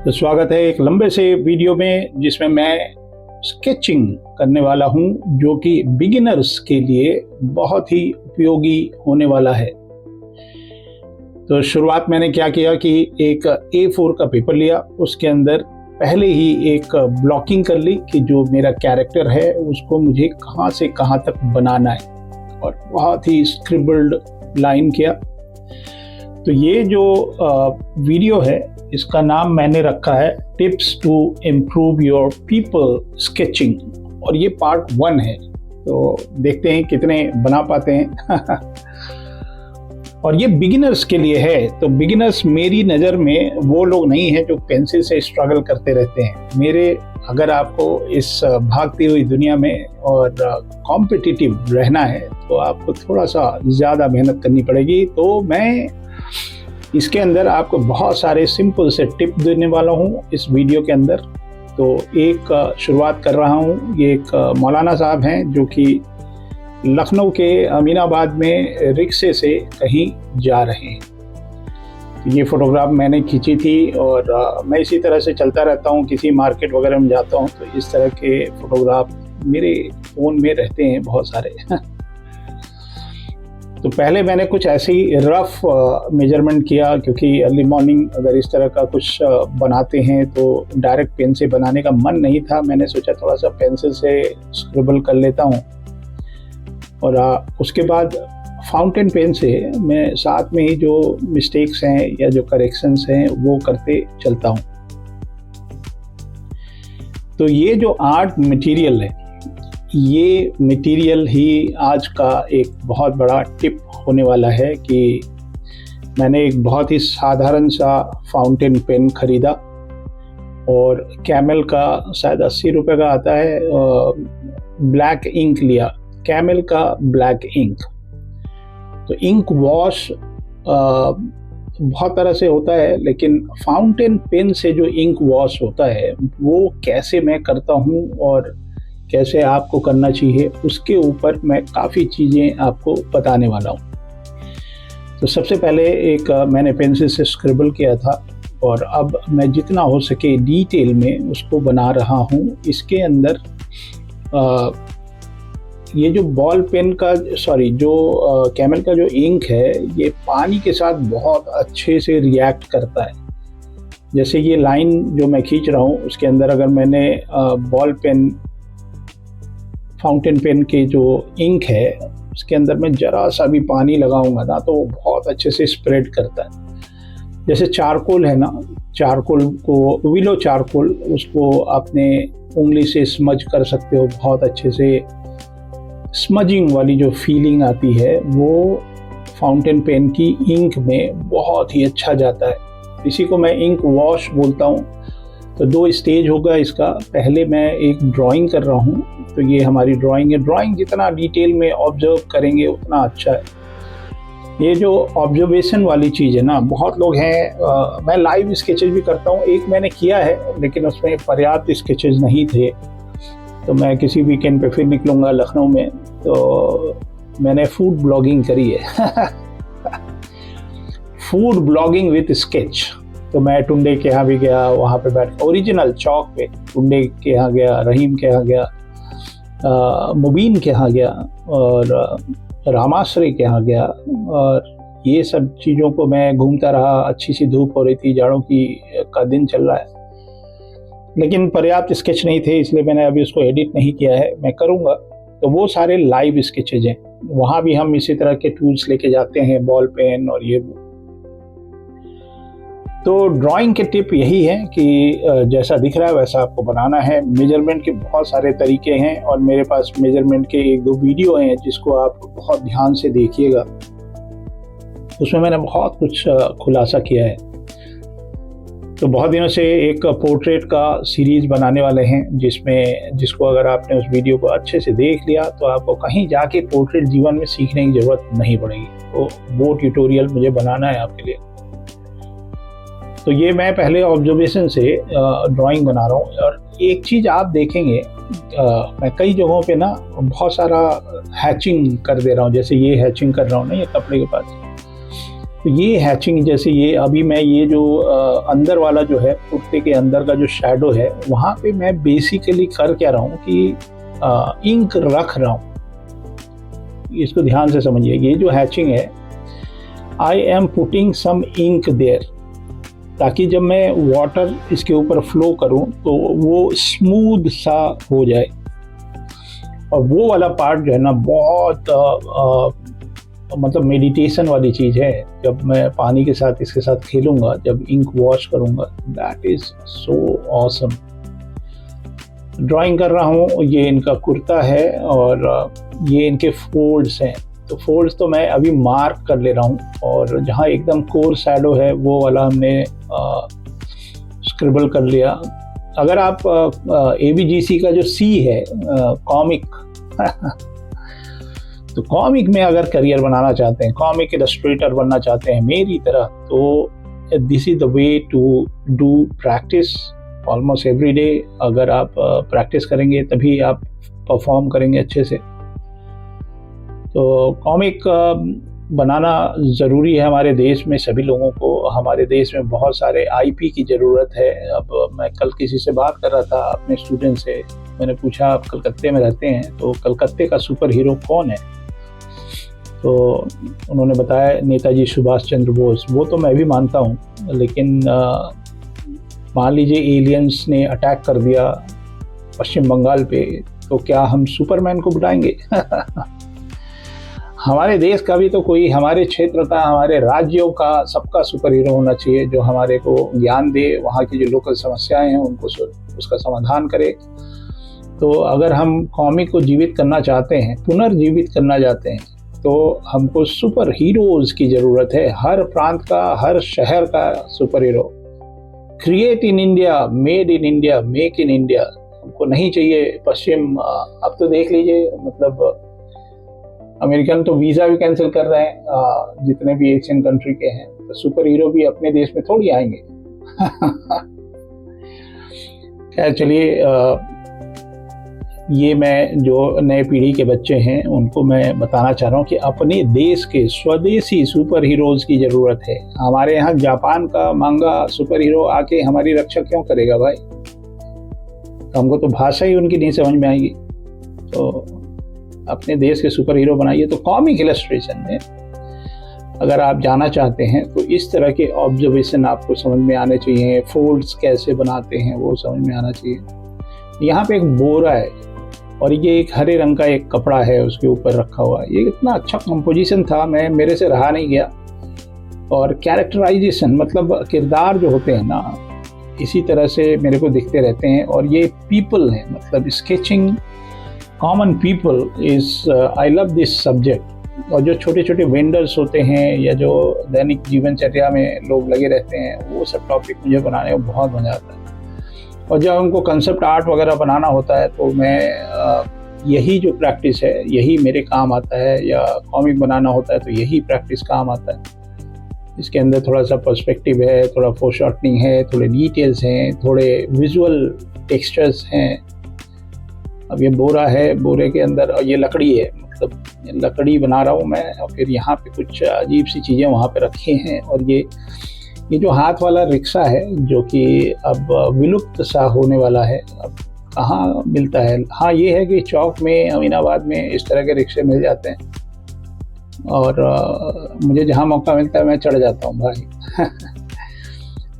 तो स्वागत है एक लंबे से वीडियो में जिसमें मैं स्केचिंग करने वाला हूं, जो कि बिगिनर्स के लिए बहुत ही उपयोगी होने वाला है। तो शुरुआत मैंने क्या किया कि एक A4 का पेपर लिया, उसके अंदर पहले ही एक ब्लॉकिंग कर ली कि जो मेरा कैरेक्टर है उसको मुझे कहाँ से कहाँ तक बनाना है, और बहुत ही स्क्रिबल्ड लाइन किया। तो ये जो वीडियो है इसका नाम मैंने रखा है tips to improve your people sketching, और ये पार्ट 1 है। तो देखते हैं कितने बना पाते हैं। और ये बिगिनर्स के लिए है। तो बिगिनर्स मेरी नज़र में वो लोग नहीं हैं जो पेंसिल से स्ट्रगल करते रहते हैं। अगर आपको इस भागती हुई दुनिया में और कॉम्पिटिटिव रहना है तो आपको थोड़ा सा ज़्यादा मेहनत करनी पड़ेगी। तो मैं इसके अंदर आपको बहुत सारे सिंपल से टिप देने वाला हूँ इस वीडियो के अंदर। तो एक शुरुआत कर रहा हूँ। ये एक मौलाना साहब हैं जो कि लखनऊ के अमीनाबाद में रिक्शे से कहीं जा रहे हैं। ये फ़ोटोग्राफ मैंने खींची थी, और मैं इसी तरह से चलता रहता हूँ, किसी मार्केट वगैरह में जाता हूँ तो इस तरह के फ़ोटोग्राफ मेरे फ़ोन में रहते हैं बहुत सारे। तो पहले मैंने कुछ ऐसी रफ मेजरमेंट किया, क्योंकि अर्ली मॉर्निंग अगर इस तरह का कुछ बनाते हैं तो डायरेक्ट पेन से बनाने का मन नहीं था। मैंने सोचा थोड़ा सा पेंसिल से स्क्रिबल कर लेता हूँ, और उसके बाद फाउंटेन पेन से मैं साथ में ही जो मिस्टेक्स हैं या जो करेक्शंस हैं वो करते चलता हूँ। तो ये जो आर्ट मटेरियल है, ये मटेरियल ही आज का एक बहुत बड़ा टिप होने वाला है कि मैंने एक बहुत ही साधारण सा फाउंटेन पेन खरीदा, और कैमल का शायद 80 रुपये का आता है, ब्लैक इंक लिया, कैमल का ब्लैक इंक। तो इंक वॉश बहुत तरह से होता है, लेकिन फाउंटेन पेन से जो इंक वॉश होता है वो कैसे मैं करता हूँ और कैसे आपको करना चाहिए, उसके ऊपर मैं काफ़ी चीज़ें आपको बताने वाला हूँ। तो सबसे पहले एक मैंने पेंसिल से स्क्रिबल किया था, और अब मैं जितना हो सके डिटेल में उसको बना रहा हूँ। इसके अंदर ये जो बॉल पेन का जो कैमल का जो इंक है, ये पानी के साथ बहुत अच्छे से रिएक्ट करता है। जैसे ये लाइन जो मैं खींच रहा हूँ उसके अंदर अगर मैंने बॉल पेन फाउंटेन पेन के जो इंक है उसके अंदर मैं ज़रा सा भी पानी लगाऊंगा ना तो वो बहुत अच्छे से स्प्रेड करता है। जैसे चारकोल है ना, चारकोल को विलो चारकोल, उसको आपने उंगली से स्मज कर सकते हो। बहुत अच्छे से स्मजिंग वाली जो फीलिंग आती है वो फाउंटेन पेन की इंक में बहुत ही अच्छा जाता है। इसी को मैं इंक वॉश बोलता हूँ। तो 2 स्टेज होगा इसका। पहले मैं एक ड्राइंग कर रहा हूँ, तो ये हमारी ड्राइंग है। ड्राइंग जितना डिटेल में ऑब्जर्व करेंगे उतना अच्छा है। ये जो ऑब्जर्वेशन वाली चीज़ है ना, बहुत लोग हैं, मैं लाइव स्केचेज भी करता हूँ। एक मैंने किया है लेकिन उसमें पर्याप्त स्केचेज नहीं थे, तो मैं किसी वीकेंड पे फिर निकलूँगा लखनऊ में, तो मैंने फूड ब्लॉगिंग करी है। Food blogging with sketch. तो मैं टुंडे के यहाँ भी गया, वहाँ पे बैठ ओरिजिनल चौक पे टुंडे के यहाँ गया, रहीम के यहाँ गया, मुबीन के यहाँ गया, और रामाश्री के यहाँ गया, और ये सब चीज़ों को मैं घूमता रहा। अच्छी सी धूप हो रही थी, जाड़ों का दिन चल रहा है, लेकिन पर्याप्त स्केच नहीं थे, इसलिए मैंने अभी उसको एडिट नहीं किया है, मैं करूँगा। तो वो सारे लाइव स्केचेज हैं। वहाँ भी हम इसी तरह के टूल्स लेके जाते हैं, बॉल पेन और ये वो। तो ड्राइंग के टिप यही है कि जैसा दिख रहा है वैसा आपको बनाना है। मेजरमेंट के बहुत सारे तरीके हैं, और मेरे पास मेजरमेंट के 1-2 वीडियो हैं जिसको आप बहुत ध्यान से देखिएगा। उसमें मैंने बहुत कुछ खुलासा किया है। तो बहुत दिनों से एक पोर्ट्रेट का सीरीज़ बनाने वाले हैं, जिसको अगर आपने उस वीडियो को अच्छे से देख लिया तो आपको कहीं जाके पोर्ट्रेट जीवन में सीखने की ज़रूरत नहीं पड़ेगी। तो वो ट्यूटोरियल मुझे बनाना है आपके लिए। तो ये मैं पहले ऑब्जर्वेशन से ड्राइंग बना रहा हूँ। और एक चीज़ आप देखेंगे, मैं कई जगहों पे ना बहुत सारा हैचिंग कर दे रहा हूँ। जैसे ये हैचिंग कर रहा हूँ ना, ये कपड़े के पास, तो ये हैचिंग, जैसे ये अभी मैं ये जो अंदर वाला जो है, कुर्ते के अंदर का जो शैडो है, वहाँ पे मैं बेसिकली कर क्या रहा हूँ कि इंक रख रहा हूँ। इसको ध्यान से समझिए, ये जो हैचिंग है, I am putting some ink there, ताकि जब मैं वाटर इसके ऊपर फ्लो करूं तो वो स्मूथ सा हो जाए। और वो वाला पार्ट जो है ना, बहुत मतलब मेडिटेशन वाली चीज़ है। जब मैं पानी के साथ इसके साथ खेलूंगा, जब इंक वॉश करूंगा, that is so awesome. Drawing कर रहा हूँ, ये इनका कुर्ता है और ये इनके फोल्ड्स हैं। तो फोल्ड्स तो मैं अभी मार्क कर ले रहा हूँ, और जहाँ एकदम कोर शैडो है वो वाला हमने स्क्रिबल कर लिया। अगर आप ABGC का जो C है, कॉमिक तो कॉमिक में अगर करियर बनाना चाहते हैं, कॉमिक इलस्ट्रेटर बनना चाहते हैं मेरी तरह, तो this is the way to do practice almost every day. अगर आप प्रैक्टिस करेंगे तभी आप परफॉर्म करेंगे अच्छे से। तो कॉमिक बनाना ज़रूरी है हमारे देश में, सभी लोगों को। हमारे देश में बहुत सारे IP की ज़रूरत है। अब मैं कल किसी से बात कर रहा था, अपने स्टूडेंट से। मैंने पूछा, आप कलकत्ते में रहते हैं, तो कलकत्ते का सुपर हीरो कौन है? तो उन्होंने बताया नेताजी सुभाष चंद्र बोस। वो तो मैं भी मानता हूँ, लेकिन मान लीजिए एलियंस ने अटैक कर दिया पश्चिम बंगाल पे, तो क्या हम सुपरमैन को बुलाएंगे? हमारे देश का भी तो कोई, हमारे क्षेत्र का, हमारे राज्यों का, सबका सुपर हीरो होना चाहिए, जो हमारे को ज्ञान दे, वहाँ की जो लोकल समस्याएं हैं उनको उसका समाधान करे। तो अगर हम कॉमिक को जीवित करना चाहते हैं, पुनर्जीवित करना चाहते हैं, तो हमको सुपर हीरोज़ की ज़रूरत है। हर प्रांत का, हर शहर का super hero. Create in India, made in India, make in India. हमको नहीं चाहिए पश्चिम। अब तो देख लीजिए, मतलब अमेरिकन तो वीज़ा भी कैंसिल कर रहे हैं, जितने भी एशियन कंट्री के हैं। तो सुपर हीरो भी अपने देश में थोड़ी आएंगे। खैर चलिए, ये मैं जो नए पीढ़ी के बच्चे हैं उनको मैं बताना चाह रहा हूँ कि अपने देश के स्वदेशी सुपर हीरोज़ की ज़रूरत है। हमारे यहाँ जापान का मांगा सुपर हीरो आके हमारी रक्षा क्यों करेगा भाई? हमको तो भाषा ही उनकी नहीं समझ में आएगी। तो अपने देश के सुपर हीरो बनाइए। तो कॉमिक इलस्ट्रेशन में अगर आप जाना चाहते हैं तो इस तरह के ऑब्जर्वेशन आपको समझ में आने चाहिए। फोल्ड्स कैसे बनाते हैं वो समझ में आना चाहिए। यहाँ पे एक बोरा है और ये एक हरे रंग का एक कपड़ा है उसके ऊपर रखा हुआ है। ये इतना अच्छा कंपोजिशन था, मेरे से रहा नहीं गया। और कैरेक्टराइजेशन, मतलब किरदार जो होते हैं ना, इसी तरह से मेरे को दिखते रहते हैं। और ये पीपल है, मतलब sketching common people is, I love this subject. और जो छोटे छोटे वेंडर्स होते हैं या जो दैनिक जीवनचर्या में लोग लगे रहते हैं, वो सब टॉपिक मुझे बनाने में बहुत मज़ा आता है। और जब हमको कंसेप्ट आर्ट वगैरह बनाना होता है तो मैं यही जो प्रैक्टिस है यही मेरे काम आता है, या कॉमिक बनाना होता है तो यही प्रैक्टिस काम आता है। इसके अंदर थोड़ा सा पर्सपेक्टिव है, थोड़ा फोरशॉर्टनिंग है, थोड़े डिटेल्स हैं, थोड़े विजुअल टेक्सचर्स हैं। अब ये बोरा है, बोरे के अंदर ये लकड़ी है, मतलब लकड़ी बना रहा हूँ मैं। और फिर यहाँ पे कुछ अजीब सी चीज़ें वहाँ पे रखी हैं। और ये जो हाथ वाला रिक्शा है जो कि अब विलुप्त सा होने वाला है, अब कहाँ मिलता है। हाँ, ये है कि चौक में, अमीनाबाद में इस तरह के रिक्शे मिल जाते हैं, और मुझे जहाँ मौका मिलता है मैं चढ़ जाता हूँ भाई।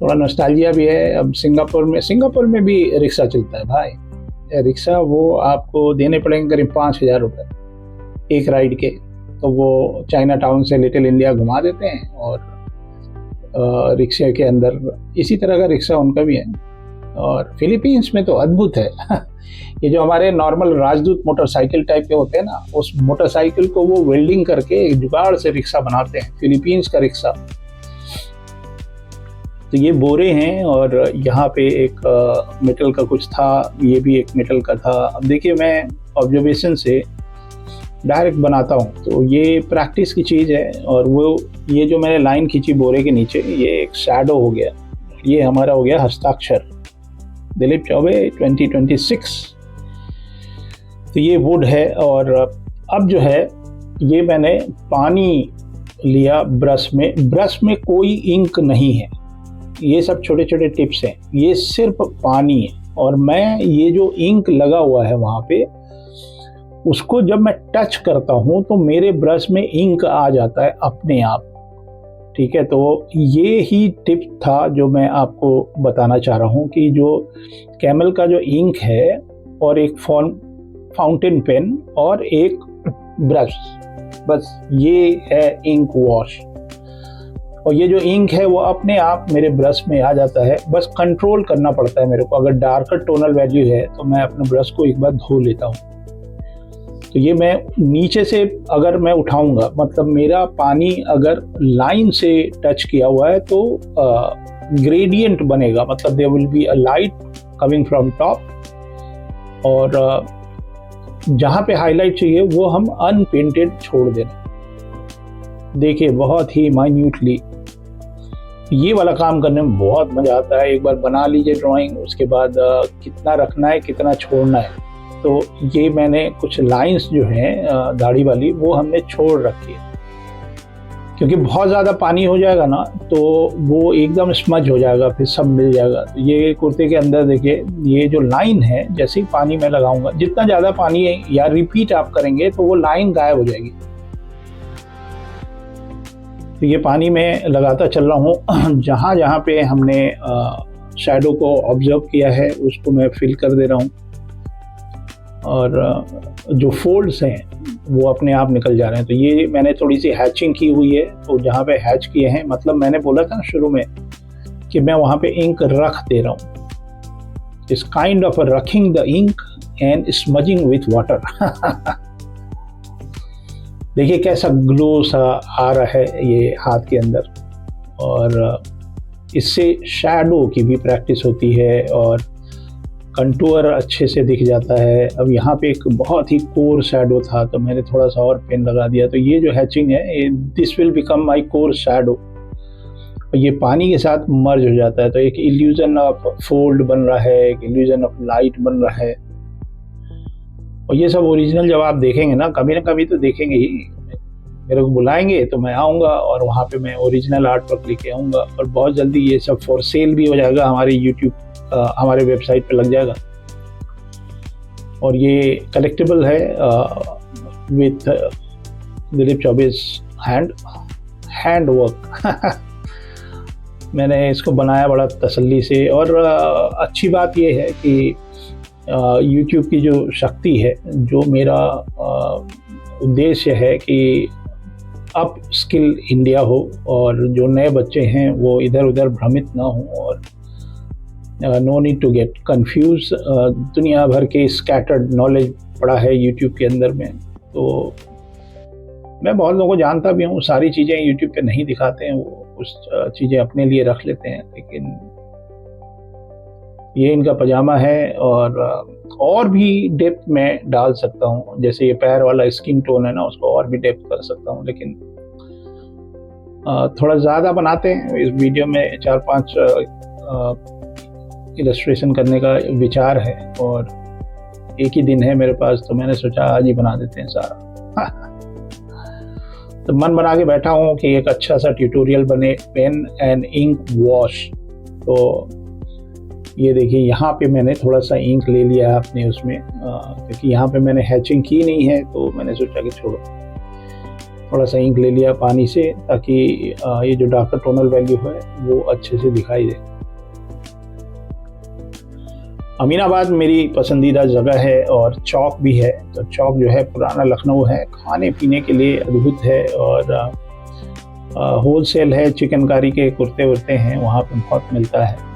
थोड़ा नॉस्टैल्जिया भी है। अब सिंगापुर में भी रिक्शा चलता है भाई। रिक्शा वो आपको देने पड़ेंगे करीब 5,000 रुपये एक राइड के। तो वो चाइना टाउन से लिटिल इंडिया घुमा देते हैं, और रिक्शे के अंदर इसी तरह का रिक्शा उनका भी है। और फिलीपींस में तो अद्भुत है। ये जो हमारे नॉर्मल राजदूत मोटरसाइकिल टाइप के होते हैं ना, उस मोटरसाइकिल को वो वेल्डिंग करके एक जुगाड़ से रिक्शा बनाते हैं, फिलीपींस का रिक्शा। तो ये बोरे हैं, और यहाँ पे एक मेटल का कुछ था, ये भी एक मेटल का था। अब देखिए, मैं ऑब्जर्वेशन से डायरेक्ट बनाता हूँ, तो ये प्रैक्टिस की चीज़ है। और वो ये जो मैंने लाइन खींची बोरे के नीचे, ये एक शैडो हो गया। ये हमारा हो गया हस्ताक्षर, दिलीप चौबे 2026। तो ये वुड है। और अब जो है, ये मैंने पानी लिया ब्रश में कोई इंक नहीं है, ये सब छोटे छोटे टिप्स हैं, ये सिर्फ पानी है। और मैं ये जो इंक लगा हुआ है वहाँ पे, उसको जब मैं टच करता हूँ तो मेरे ब्रश में इंक आ जाता है अपने आप। ठीक है, तो ये ही टिप था जो मैं आपको बताना चाह रहा हूँ कि जो कैमल का जो इंक है और एक फाउंटेन पेन और एक ब्रश, बस ये है इंक वॉश। और ये जो इंक है वो अपने आप मेरे ब्रश में आ जाता है, बस कंट्रोल करना पड़ता है मेरे को। अगर डार्कर टोनल वैल्यू है तो मैं अपने ब्रश को एक बार धो लेता हूँ। तो ये मैं नीचे से अगर मैं उठाऊंगा, मतलब मेरा पानी अगर लाइन से टच किया हुआ है तो ग्रेडियंट बनेगा, मतलब there will be a light coming from top, और जहाँ पे हाईलाइट चाहिए वो हम अनपेंटेड छोड़ देना। देखिए बहुत ही माइन्यूटली ये वाला काम करने में बहुत मज़ा आता है। एक बार बना लीजिए ड्राइंग, उसके बाद कितना रखना है कितना छोड़ना है। तो ये मैंने कुछ लाइंस जो हैं दाढ़ी वाली वो हमने छोड़ रखी है, क्योंकि बहुत ज़्यादा पानी हो जाएगा ना तो वो एकदम स्मज हो जाएगा, फिर सब मिल जाएगा। तो ये कुर्ते के अंदर देखिए ये जो लाइन है, जैसे ही पानी मैं लगाऊंगा, जितना ज़्यादा पानी है या रिपीट आप करेंगे तो वो लाइन गायब हो जाएगी। तो ये पानी में लगाता चल रहा हूँ, जहाँ जहाँ पे हमने शैडो को ऑब्जर्व किया है उसको मैं फिल कर दे रहा हूँ, और जो फोल्ड्स हैं वो अपने आप निकल जा रहे हैं। तो ये मैंने थोड़ी सी हैचिंग की हुई है, तो जहाँ पे हैच किए हैं, मतलब मैंने बोला था शुरू में कि मैं वहाँ पे इंक रख दे रहा हूँ। इस kind of rubbing the ink and smudging with water. देखिए कैसा ग्लो सा आ रहा है ये हाथ के अंदर, और इससे शैडो की भी प्रैक्टिस होती है और कंटूर अच्छे से दिख जाता है। अब यहाँ पे एक बहुत ही कोर शैडो था तो मैंने थोड़ा सा और पेन लगा दिया, तो ये जो हैचिंग है this will become my core shadow, और ये पानी के साथ मर्ज हो जाता है। तो एक इल्यूजन ऑफ फोल्ड बन रहा है, एक इल्यूजन ऑफ लाइट बन रहा है। और ये सब ओरिजिनल जब आप देखेंगे ना कभी तो देखेंगे ही, मेरे को बुलाएंगे तो मैं आऊँगा और वहाँ पे मैं ओरिजिनल आर्ट वर्क लेके आऊँगा। और बहुत जल्दी ये सब फॉर सेल भी हो जाएगा, हमारे यूट्यूब हमारे वेबसाइट पे लग जाएगा। और ये कलेक्टिबल है with Dilip Choubey hand work. मैंने इसको बनाया बड़ा तसल्ली से, और अच्छी बात ये है कि यूट्यूब की जो शक्ति है, जो मेरा उद्देश्य है कि अप स्किल इंडिया हो और जो नए बच्चे हैं वो इधर उधर भ्रमित ना हो, और no need to get confuse. दुनिया भर के स्कैटर्ड नॉलेज पड़ा है यूट्यूब के अंदर में। तो मैं बहुत लोगों को जानता भी हूँ, सारी चीज़ें यूट्यूब पे नहीं दिखाते हैं, वो कुछ चीज़ें अपने लिए रख लेते हैं। लेकिन ये इनका पजामा है, और भी डेप्थ में डाल सकता हूँ, जैसे ये पैर वाला स्किन टोन है ना, उसको और भी डेप्थ कर सकता हूँ। लेकिन थोड़ा ज़्यादा बनाते हैं इस वीडियो में, 4-5 इलस्ट्रेशन करने का विचार है, और एक ही दिन है मेरे पास, तो मैंने सोचा आज ही बना देते हैं सारा। तो मन बना के बैठा हूँ कि एक अच्छा सा ट्यूटोरियल बने, पेन एंड इंक वॉश। तो ये देखिए यहाँ पे मैंने थोड़ा सा इंक ले लिया अपने उसमें, क्योंकि यहाँ पे मैंने हैचिंग की नहीं है, तो मैंने सोचा कि छोड़ो, थोड़ा सा इंक ले लिया पानी से, ताकि ये जो डार्कर टोनल वैल्यू है वो अच्छे से दिखाई दे। अमीनाबाद मेरी पसंदीदा जगह है और चौक भी है। तो चौक जो है पुराना लखनऊ है, खाने पीने के लिए अद्भुत है, और होलसेल है, चिकनकारी के कुर्ते वुर्ते हैं वहाँ पे बहुत मिलता है।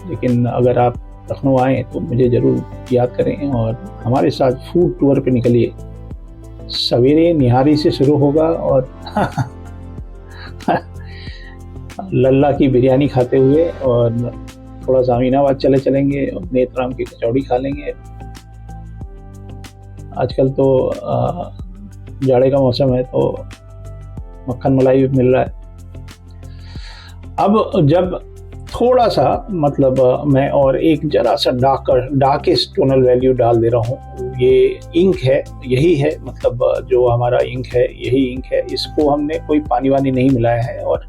लेकिन अगर आप लखनऊ आएँ तो मुझे ज़रूर याद करें और हमारे साथ फूड टूर पे निकलिए। सवेरे निहारी से शुरू होगा और लल्ला की बिरयानी खाते हुए, और थोड़ा सा अमीनाबाद चलेंगे और नेत्राम की कचौड़ी खा लेंगे। आजकल तो जाड़े का मौसम है तो मक्खन मलाई भी मिल रहा है। अब जब थोड़ा सा मतलब मैं और एक जरा सा डार्केस्ट टोनल वैल्यू डाल दे रहा हूँ। ये इंक है, यही है, मतलब जो हमारा इंक है यही इंक है। इसको हमने कोई पानी वानी नहीं मिलाया है। और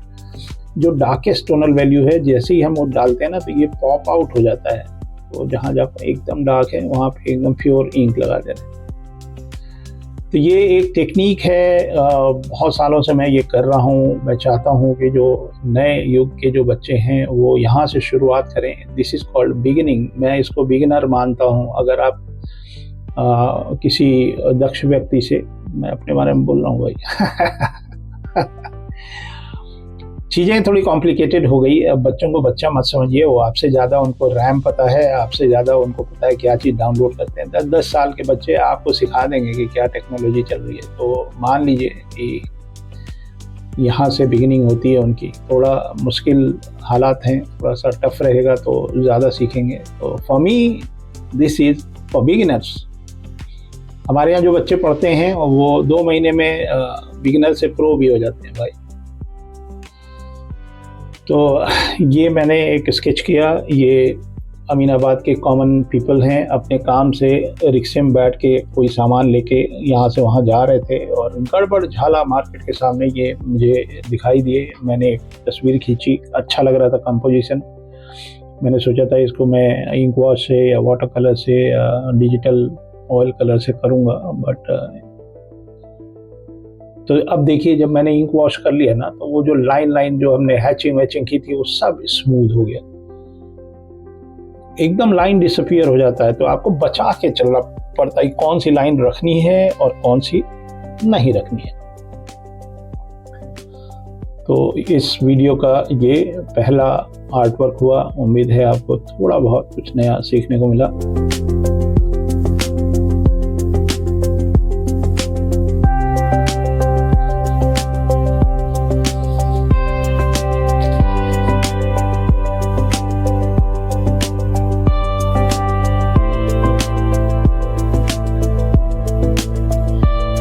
जो डार्केस्ट टोनल वैल्यू है, जैसे ही हम वो डालते हैं ना तो ये पॉप आउट हो जाता है। तो जहाँ जहाँ एकदम डार्क है वहाँ पे एकदम प्योर इंक लगा दे रहे हैं। तो ये एक टेक्निक है, बहुत सालों से मैं ये कर रहा हूँ। मैं चाहता हूँ कि जो नए युग के जो बच्चे हैं वो यहाँ से शुरुआत करें। This is called beginning. मैं इसको बिगिनर मानता हूँ। अगर आप किसी दक्ष व्यक्ति से, मैं अपने बारे में बोल रहा हूँ भाई चीज़ें थोड़ी कॉम्प्लिकेटेड हो गई। अब बच्चों को बच्चा मत समझिए, वो आपसे ज़्यादा उनको रैम पता है, आपसे ज़्यादा उनको पता है क्या चीज़ डाउनलोड करते हैं। 10-10 साल के बच्चे आपको सिखा देंगे कि क्या टेक्नोलॉजी चल रही है। तो मान लीजिए कि यहाँ से बिगिनिंग होती है उनकी। थोड़ा मुश्किल हालात हैं, थोड़ा सा टफ रहेगा तो ज़्यादा सीखेंगे। तो for me this is for beginners. हमारे यहाँ जो बच्चे पढ़ते हैं वो 2 महीने में बिगिनर से प्रो भी हो जाते हैं भाई। तो ये मैंने एक स्केच किया। ये अमीनाबाद के कॉमन पीपल हैं, अपने काम से रिक्शे में बैठ के कोई सामान लेके यहाँ से वहाँ जा रहे थे और गड़बड़ झाला मार्केट के सामने ये मुझे दिखाई दिए। मैंने एक तस्वीर खींची, अच्छा लग रहा था कंपोजिशन। मैंने सोचा था इसको मैं इंक वॉश से या वाटर कलर से या डिजिटल ऑयल कलर से करूँगा, बट तो अब देखिए जब मैंने इंक वॉश कर लिया ना तो वो जो लाइन जो हमने हैचिंग वैचिंग की थी वो सब स्मूथ हो गया, एकदम लाइन डिसअपियर हो जाता है। तो आपको बचा के चलना पड़ता है कौन सी लाइन रखनी है और कौन सी नहीं रखनी है। तो इस वीडियो का ये पहला आर्ट वर्क हुआ। उम्मीद है आपको थोड़ा बहुत कुछ नया सीखने को मिला।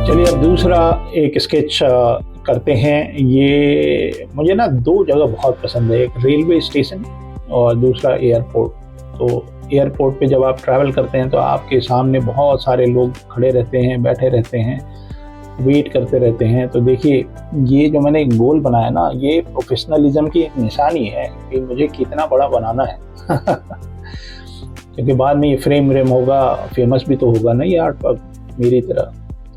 चलिए अब दूसरा एक स्केच करते हैं। ये मुझे ना 2 जगह बहुत पसंद है, एक रेलवे स्टेशन और दूसरा एयरपोर्ट। तो एयरपोर्ट पे जब आप ट्रैवल करते हैं तो आपके सामने बहुत सारे लोग खड़े रहते हैं, बैठे रहते हैं, वेट करते रहते हैं। तो देखिए ये जो मैंने एक गोल बनाया ना, ये प्रोफेशनलिज्म की एक निशानी है कि मुझे कितना बड़ा बनाना है क्योंकि बाद में ये फ्रेम होगा, फेमस भी तो होगा ना ये आर्ट वर्क मेरी तरह।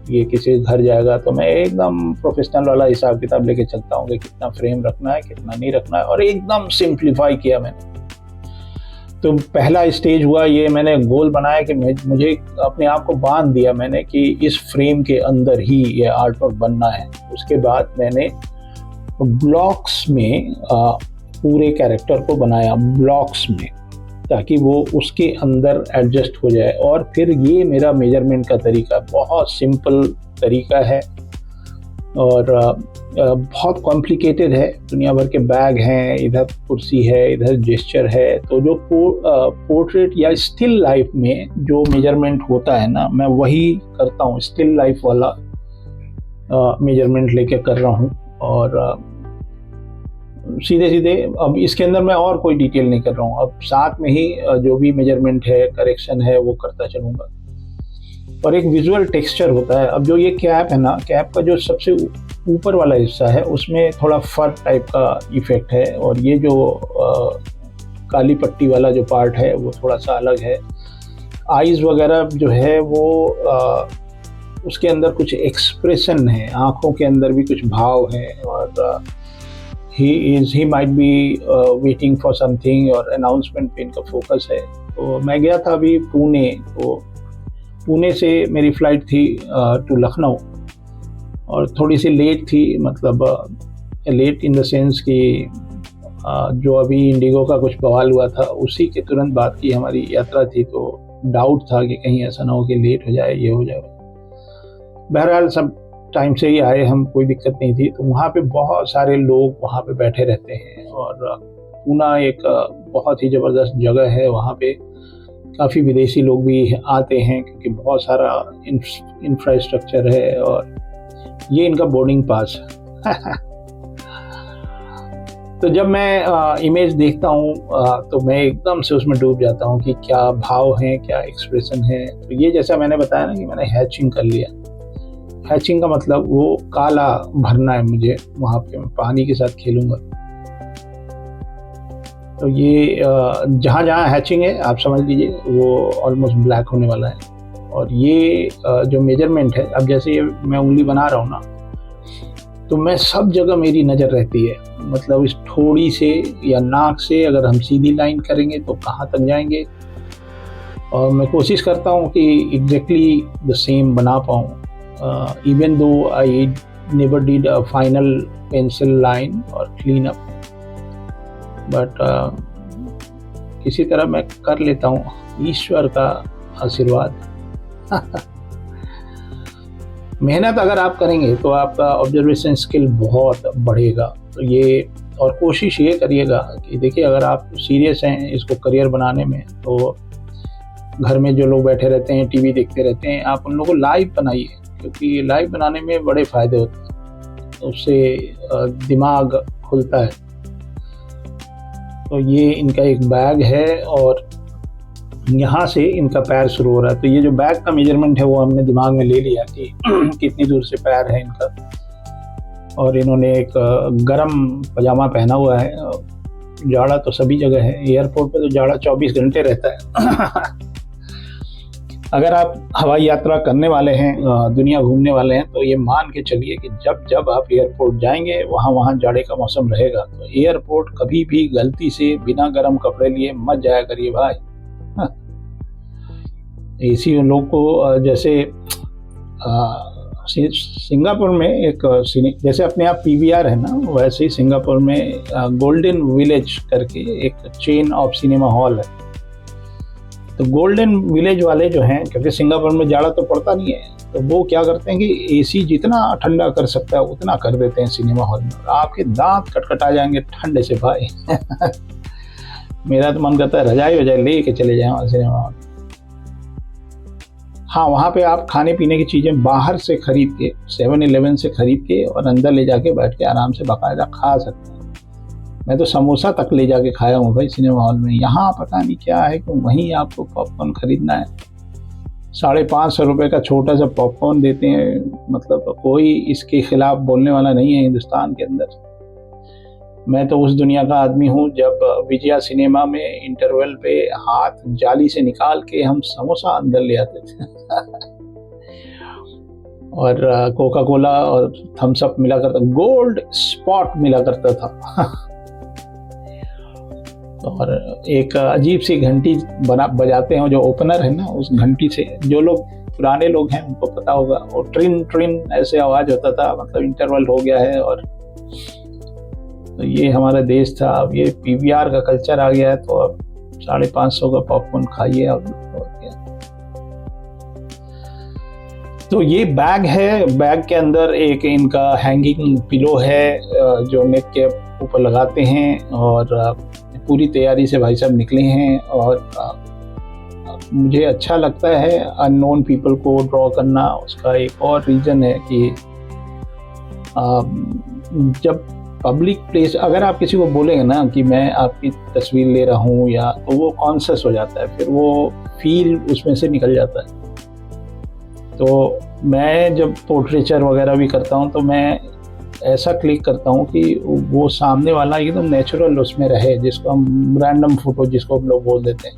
ये किसी घर जाएगा तो मैं एकदम प्रोफेशनल वाला हिसाब किताब लेके चलता हूँ कि कितना फ्रेम रखना है, कितना नहीं रखना है, और एकदम सिंप्लीफाई किया मैंने। तो पहला स्टेज हुआ ये, मैंने गोल बनाया कि मुझे अपने आप को बांध दिया मैंने कि इस फ्रेम के अंदर ही ये आर्ट वर्क बनना है। उसके बाद मैंने ब्लॉक्स में पूरे कैरेक्टर को बनाया, ब्लॉक्स में, ताकि वो उसके अंदर एडजस्ट हो जाए। और फिर ये मेरा मेजरमेंट का तरीका बहुत सिंपल तरीका है और बहुत कॉम्प्लिकेटेड है। दुनिया भर के बैग हैं, इधर कुर्सी है, इधर जेस्चर है। तो जो पोर्ट्रेट या स्टिल लाइफ में जो मेजरमेंट होता है ना, मैं वही करता हूँ, स्टिल लाइफ वाला मेजरमेंट लेके कर रहा हूँ। और सीधे अब इसके अंदर मैं और कोई डिटेल नहीं कर रहा हूँ। अब साथ में ही जो भी मेजरमेंट है, करेक्शन है, वो करता चलूँगा। और एक विजुअल टेक्सचर होता है। अब जो ये कैप है ना, कैप का जो सबसे ऊपर वाला हिस्सा है उसमें थोड़ा फर टाइप का इफेक्ट है, और ये जो काली पट्टी वाला जो पार्ट है वो थोड़ा सा अलग है। आईज वगैरह जो है वो उसके अंदर कुछ एक्सप्रेशन है, आँखों के अंदर भी कुछ भाव है। और he might be waiting for something और अनाउंसमेंट पे इनका फोकस है। तो मैं गया था अभी पुणे, तो पुणे से मेरी फ़्लाइट थी टू लखनऊ, और थोड़ी सी लेट थी, मतलब लेट इन द सेंस कि जो अभी इंडिगो का कुछ बवाल हुआ था उसी के तुरंत बाद की हमारी यात्रा थी। तो डाउट था कि कहीं ऐसा ना हो कि लेट हो जाए, ये हो जाए। बहरहाल सब टाइम से ही आए हम, कोई दिक्कत नहीं थी। तो वहाँ पे बहुत सारे लोग वहाँ पे बैठे रहते हैं, और पूना एक बहुत ही ज़बरदस्त जगह है। वहाँ पे काफ़ी विदेशी लोग भी आते हैं क्योंकि बहुत सारा इंफ्रास्ट्रक्चर है, और ये इनका बोर्डिंग पास है तो जब मैं इमेज देखता हूँ तो मैं एकदम से उसमें डूब जाता हूँ कि क्या भाव है, क्या एक्सप्रेशन है। तो ये जैसा मैंने बताया ना कि मैंने हैचिंग कर लिया। हैचिंग का मतलब वो काला भरना है मुझे, वहाँ पे मैं पानी के साथ खेलूँगा। तो ये जहाँ जहाँ हैचिंग है आप समझ लीजिए वो ऑलमोस्ट ब्लैक होने वाला है। और ये जो मेजरमेंट है, अब जैसे ये मैं उंगली बना रहा हूँ ना, तो मैं सब जगह मेरी नज़र रहती है। मतलब इस ठोड़ी से या नाक से अगर हम सीधी लाइन करेंगे तो कहाँ तक जाएंगे, और मैं कोशिश करता हूँ कि एग्जैक्टली द सेम बना पाऊँ, even though I never did a final pencil line और क्लीन अप, बट किसी तरह मैं कर लेता हूँ, ईश्वर का आशीर्वाद। मेहनत अगर आप करेंगे तो आपका ऑब्जर्वेशन स्किल बहुत बढ़ेगा। तो ये और कोशिश ये करिएगा कि देखिए, अगर आप सीरियस हैं इसको करियर बनाने में, तो घर में जो लोग बैठे रहते हैं टीवी देखते रहते हैं, आप उन लोगों को लाइव बनाइए, क्योंकि लाइव बनाने में बड़े फ़ायदे होते हैं, उससे दिमाग खुलता है। तो ये इनका एक बैग है और यहाँ से इनका पैर शुरू हो रहा है। तो ये जो बैग का मेजरमेंट है वो हमने दिमाग में ले लिया कि कितनी दूर से पैर है इनका। और इन्होंने एक गरम पजामा पहना हुआ है। जाड़ा तो सभी जगह है, एयरपोर्ट पे तो जाड़ा 24 घंटे रहता है। अगर आप हवाई यात्रा करने वाले हैं, दुनिया घूमने वाले हैं, तो ये मान के चलिए कि जब जब आप एयरपोर्ट जाएंगे वहाँ जाड़े का मौसम रहेगा। तो एयरपोर्ट कभी भी गलती से बिना गर्म कपड़े लिए मत जाया करिए भाई। एसी उन लोग को, जैसे सिंगापुर में एक जैसे अपने आप पीवीआर है ना, वैसे ही सिंगापुर में गोल्डन विलेज करके एक चेन ऑफ सिनेमा हॉल है। तो गोल्डन विलेज वाले जो हैं, क्योंकि सिंगापुर में जाड़ा तो पड़ता नहीं है, तो वो क्या करते हैं कि एसी जितना ठंडा कर सकता है उतना कर देते हैं सिनेमा हॉल में। आपके दांत कटकटा जाएंगे ठंडे से भाई। मेरा तो मन करता है रजाई वजाई ले के चले जाएं वहाँ सिनेमा हॉल। हाँ, वहाँ पे आप खाने पीने की चीज़ें बाहर से खरीद के, 7-Eleven से खरीद के और अंदर ले जाके बैठ के आराम से बाकायदा खा सकते हैं। मैं तो समोसा तक ले जाके खाया हूँ भाई सिनेमा हॉल में। यहाँ पता नहीं क्या है कि वहीं आपको पॉपकॉर्न खरीदना है, 550 रुपये का छोटा सा पॉपकॉर्न देते हैं। मतलब कोई इसके खिलाफ बोलने वाला नहीं है हिंदुस्तान के अंदर। मैं तो उस दुनिया का आदमी हूँ जब विजया सिनेमा में इंटरवल पे हाथ जाली से निकाल के हम समोसा अंदर ले आते थे। और कोका कोला और थम्स अप मिला करता, गोल्ड स्पॉट मिला करता था। और एक अजीब सी घंटी बजाते हैं, जो ओपनर है ना, उस घंटी से जो लोग पुराने लोग हैं उनको पता होगा, और ट्रिन ट्रिन ऐसे आवाज होता था, मतलब इंटरवल हो गया है। और तो ये हमारा देश था। अब ये पीवीआर का कल्चर आ गया है, तो अब 550 का पॉपकॉर्न खाइए अब। तो ये बैग है, बैग के अंदर एक इनका हैंगिंग पिलो है जो नेक के ऊपर लगाते हैं। और पूरी तैयारी से भाई साहब निकले हैं। और मुझे अच्छा लगता है अननोन पीपल को ड्रॉ करना। उसका एक और रीज़न है कि जब पब्लिक प्लेस, अगर आप किसी को बोलेंगे ना कि मैं आपकी तस्वीर ले रहा हूँ, या तो वो कॉन्शियस हो जाता है, फिर वो फील उसमें से निकल जाता है। तो मैं जब पोर्ट्रेचर वगैरह भी करता हूँ तो मैं ऐसा क्लिक करता हूँ कि वो सामने वाला एकदम नेचुरल उसमें रहे, जिसको हम रैंडम फोटो जिसको हम लोग बोल देते हैं,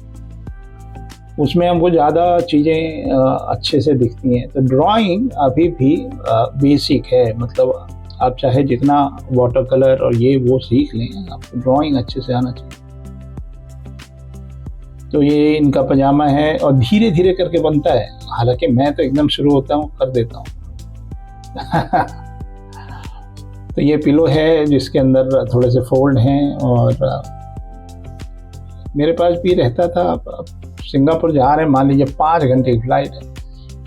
उसमें हमको ज़्यादा चीज़ें अच्छे से दिखती हैं। तो ड्राइंग अभी भी बेसिक है, मतलब आप चाहे जितना वाटर कलर और ये वो सीख लें, आपको ड्राइंग अच्छे से आना चाहिए। तो ये इनका पजामा है और धीरे धीरे करके बनता है, हालांकि मैं तो एकदम शुरू होता हूँ, कर देता हूँ। तो ये पिलो है जिसके अंदर थोड़े से फोल्ड हैं, और मेरे पास भी रहता था। सिंगापुर जा रहे हैं, मान लीजिए 5 घंटे की फ्लाइट है।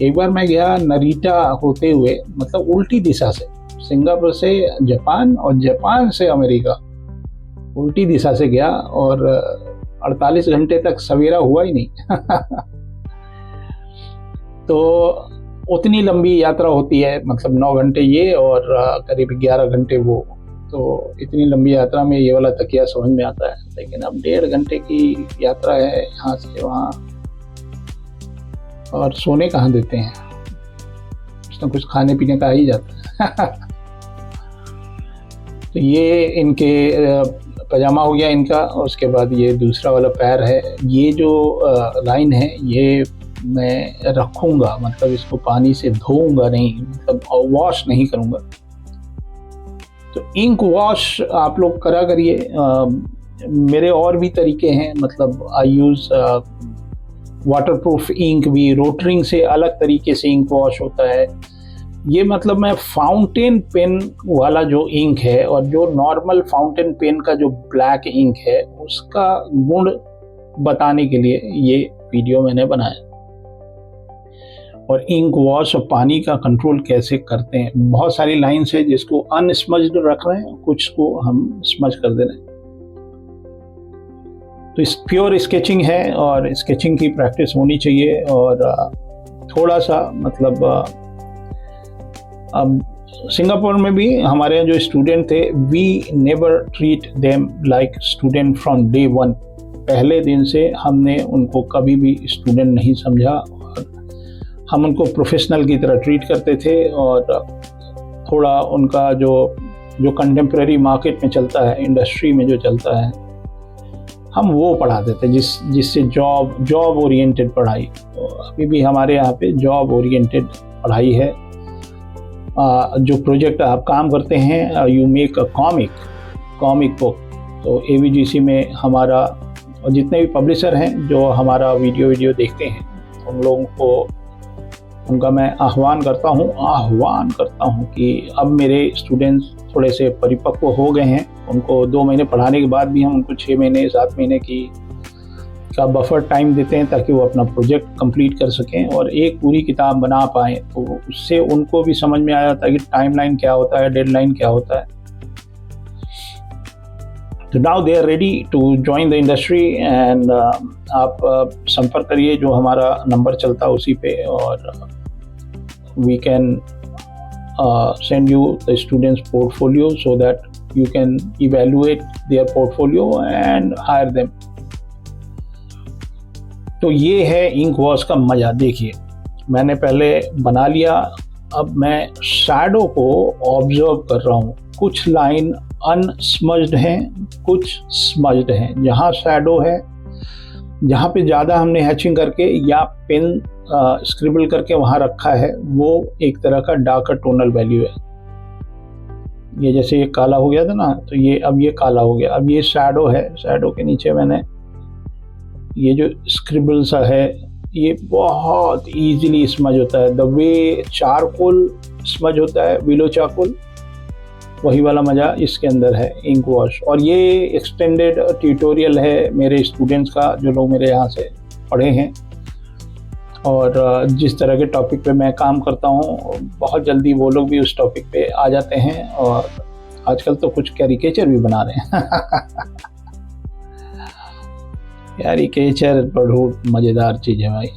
एक बार मैं गया नरीटा होते हुए, मतलब उल्टी दिशा से, सिंगापुर से जापान और जापान से अमेरिका, उल्टी दिशा से गया, और 48 घंटे तक सवेरा हुआ ही नहीं। तो उतनी लंबी यात्रा होती है, मतलब 9 घंटे ये और करीब 11 घंटे वो तो इतनी लंबी यात्रा में ये वाला तकिया समझ में आता है, लेकिन अब 1.5 घंटे की यात्रा है यहाँ से वहाँ, और सोने कहाँ देते हैं, कुछ ना कुछ खाने पीने का ही जाता है। तो ये इनके पजामा हो गया इनका। उसके बाद ये दूसरा वाला पैर है, ये जो लाइन है ये मैं रखूँगा, मतलब इसको पानी से धोऊंगा नहीं, मतलब वॉश नहीं करूँगा। तो इंक वॉश आप लोग करा करिए। मेरे और भी तरीके हैं, मतलब आई यूज़ वाटरप्रूफ इंक भी, रोटरिंग से अलग तरीके से इंक वॉश होता है। ये मतलब मैं फाउंटेन पेन वाला जो इंक है और जो नॉर्मल फाउंटेन पेन का जो ब्लैक इंक है उसका गुण बताने के लिए ये वीडियो मैंने बनाया। और इंक वॉश और पानी का कंट्रोल कैसे करते हैं। बहुत सारी लाइन्स है जिसको अनस्मज्ड रख रहे हैं, कुछ को हम स्मज कर दे रहे हैं। तो इस प्योर स्केचिंग है और स्केचिंग की प्रैक्टिस होनी चाहिए। और थोड़ा सा मतलब अब सिंगापुर में भी हमारे यहाँ जो स्टूडेंट थे, we never treat them like student from day one. पहले दिन से हमने उनको कभी भी स्टूडेंट नहीं समझा और हम उनको प्रोफेशनल की तरह ट्रीट करते थे। और थोड़ा उनका जो कंटेम्प्रेरी मार्केट में चलता है, इंडस्ट्री में जो चलता है, हम वो पढ़ाते थे, जिससे जॉब ओरिएंटेड पढ़ाई। तो अभी भी हमारे यहाँ पे जॉब ओरिएंटेड पढ़ाई है। जो प्रोजेक्ट आप काम करते हैं, you make a comic book. तो AVGC में हमारा और जितने भी पब्लिशर हैं जो हमारा वीडियो देखते हैं, उन लोगों को उनका मैं आह्वान करता हूँ कि अब मेरे स्टूडेंट्स थोड़े से परिपक्व हो गए हैं। उनको 2 महीने पढ़ाने के बाद भी हम उनको 6 महीने 7 महीने का बफर टाइम देते हैं ताकि वो अपना प्रोजेक्ट कंप्लीट कर सकें और एक पूरी किताब बना पाएँ। तो उससे उनको भी समझ में आ जाता है कि टाइमलाइन क्या होता है, डेडलाइन क्या होता है। तो now they are ready to join the industry and आप संपर्क करिए, जो हमारा नंबर चलता है उसी पे, और we can send you the students portfolio so that you can evaluate their portfolio and hire them। तो ये है इंक वॉश का मज़ा। देखिए, मैंने पहले बना लिया, अब मैं शैडो को ऑब्जर्व कर रहा हूँ। कुछ लाइन अनस्मज्ड हैं, कुछ स्मज्ड हैं। जहाँ शैडो है, जहाँ पे ज़्यादा हमने हैचिंग करके या पेन स्क्रिबल करके वहाँ रखा है, वो एक तरह का डार्कर टोनल वैल्यू है। ये जैसे ये काला हो गया था ना, तो ये अब ये काला हो गया। अब ये शैडो है, शैडो के नीचे मैंने ये जो स्क्रिबल सा है, ये बहुत इजीली स्मज होता है। द वे चारकोल स्मज होता है, विलो चारकोल, वही वाला मज़ा इसके अंदर है इंक वॉश। और ये एक्सटेंडेड ट्यूटोरियल है मेरे स्टूडेंट्स का, जो लोग मेरे यहाँ से पढ़े हैं और जिस तरह के टॉपिक पे मैं काम करता हूँ, बहुत जल्दी वो लोग भी उस टॉपिक पे आ जाते हैं। और आजकल तो कुछ कैरिकेचर भी बना रहे हैं। कैरिकेचर बहुत मज़ेदार चीज़ है भाई।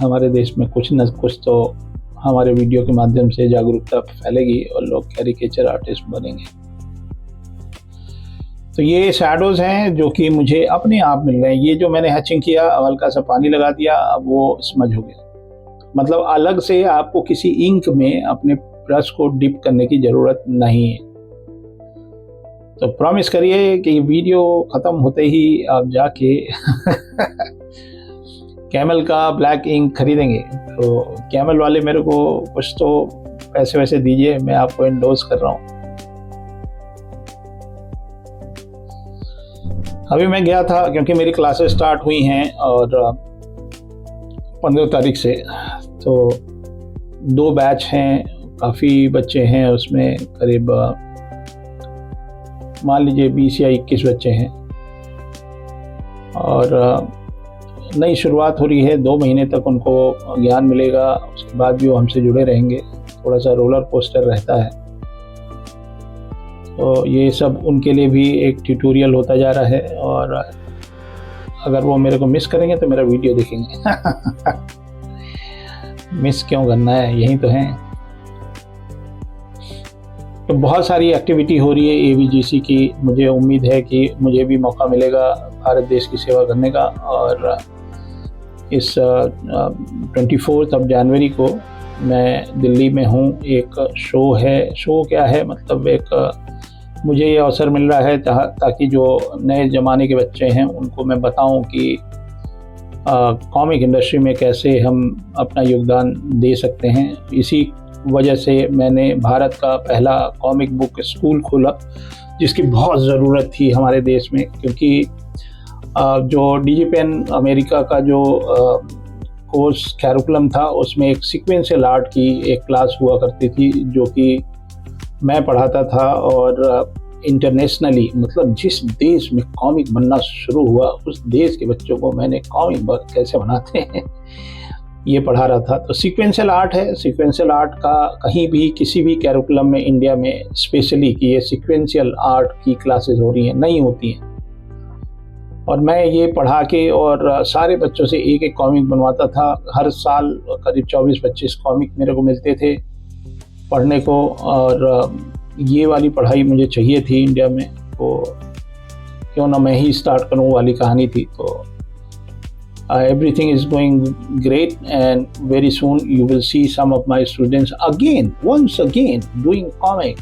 हमारे देश में कुछ न कुछ तो हमारे वीडियो के माध्यम से जागरूकता फैलेगी और लोग कैरिकेचर आर्टिस्ट बनेंगे। तो ये शैडोज़ हैं जो कि मुझे अपने आप मिल गए। ये जो मैंने हैचिंग किया, हल्का सा पानी लगा दिया, अब वो स्मज हो गया। मतलब अलग से आपको किसी इंक में अपने ब्रश को डिप करने की ज़रूरत नहीं है। तो प्रॉमिस करिए कि वीडियो ख़त्म होते ही आप जाके कैमल का ब्लैक इंक खरीदेंगे। तो कैमल वाले मेरे को कुछ तो पैसे वैसे दीजिए, मैं आपको एंडोर्स कर रहा हूँ। अभी मैं गया था क्योंकि मेरी क्लासेस स्टार्ट हुई हैं और 15 तारीख से, तो 2 बैच हैं, काफ़ी बच्चे हैं उसमें, करीब मान लीजिए 20 या 21 बच्चे हैं। और नई शुरुआत हो रही है, 2 महीने तक उनको ज्ञान मिलेगा, उसके बाद भी वो हमसे जुड़े रहेंगे। थोड़ा सा रोलर कोस्टर रहता है। तो ये सब उनके लिए भी एक ट्यूटोरियल होता जा रहा है। और अगर वो मेरे को मिस करेंगे तो मेरा वीडियो देखेंगे। मिस क्यों करना है, यही तो है। तो बहुत सारी एक्टिविटी हो रही है ABGC की। मुझे उम्मीद है कि मुझे भी मौका मिलेगा भारत देश की सेवा करने का। और इस 24 जनवरी को मैं दिल्ली में हूँ। एक शो है, शो क्या है मतलब एक मुझे ये अवसर मिल रहा है ताकि जो नए ज़माने के बच्चे हैं उनको मैं बताऊं कि कॉमिक इंडस्ट्री में कैसे हम अपना योगदान दे सकते हैं। इसी वजह से मैंने भारत का पहला कॉमिक बुक स्कूल खोला, जिसकी बहुत ज़रूरत थी हमारे देश में, क्योंकि जो DigiPen अमेरिका का जो कोर्स कैरिकुलम था उसमें एक सीक्वेंशियल आर्ट की एक क्लास हुआ करती थी जो कि मैं पढ़ाता था। और इंटरनेशनली मतलब जिस देश में कॉमिक बनना शुरू हुआ उस देश के बच्चों को मैंने कॉमिक कैसे बनाते हैं ये पढ़ा रहा था। तो सीक्वेंशियल आर्ट है, सीक्वेंशियल आर्ट का कहीं भी किसी भी कैरिकुलम में इंडिया में स्पेशली कि ये सीक्वेंशियल आर्ट की क्लासेस हो रही हैं, नहीं होती हैं। और मैं ये पढ़ा के और सारे बच्चों से एक एक कॉमिक बनवाता था। हर साल करीब 24-25 कॉमिक मेरे को मिलते थे पढ़ने को। और ये वाली पढ़ाई मुझे चाहिए थी इंडिया में, तो क्यों ना मैं ही स्टार्ट करूँ वाली कहानी थी। तो everything is going great and very soon you will see some of my students once again doing comic।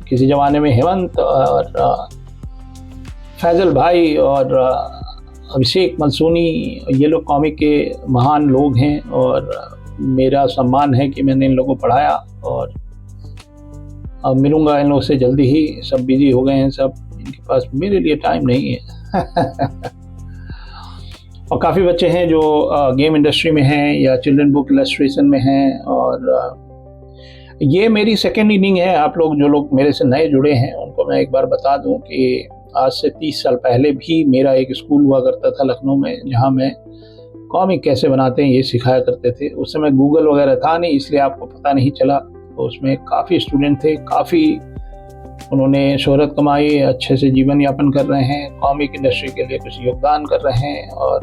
किसी ज़माने में हेमंत और फैजल भाई और अभिषेक मनसूनी ये लोग कॉमिक के महान लोग हैं और मेरा सम्मान है कि मैंने इन लोगों को पढ़ाया। और अब मिलूँगा इन लोगों से जल्दी ही। सब बिजी हो गए हैं सब, इनके पास मेरे लिए टाइम नहीं है। और काफ़ी बच्चे हैं जो गेम इंडस्ट्री में हैं या चिल्ड्रन बुक इलस्ट्रेशन में हैं। और ये मेरी सेकेंड इनिंग है। आप लोग जो लोग मेरे से नए जुड़े हैं उनको मैं एक बार बता दूं कि आज से 30 साल पहले भी मेरा एक स्कूल हुआ करता था लखनऊ में, जहां मैं कॉमिक कैसे बनाते हैं ये सिखाया करते थे। उस समय गूगल वगैरह था नहीं, इसलिए आपको पता नहीं चला। तो उसमें काफ़ी स्टूडेंट थे, काफ़ी उन्होंने शोहरत कमाई, अच्छे से जीवन यापन कर रहे हैं, कॉमिक इंडस्ट्री के लिए कुछ योगदान कर रहे हैं और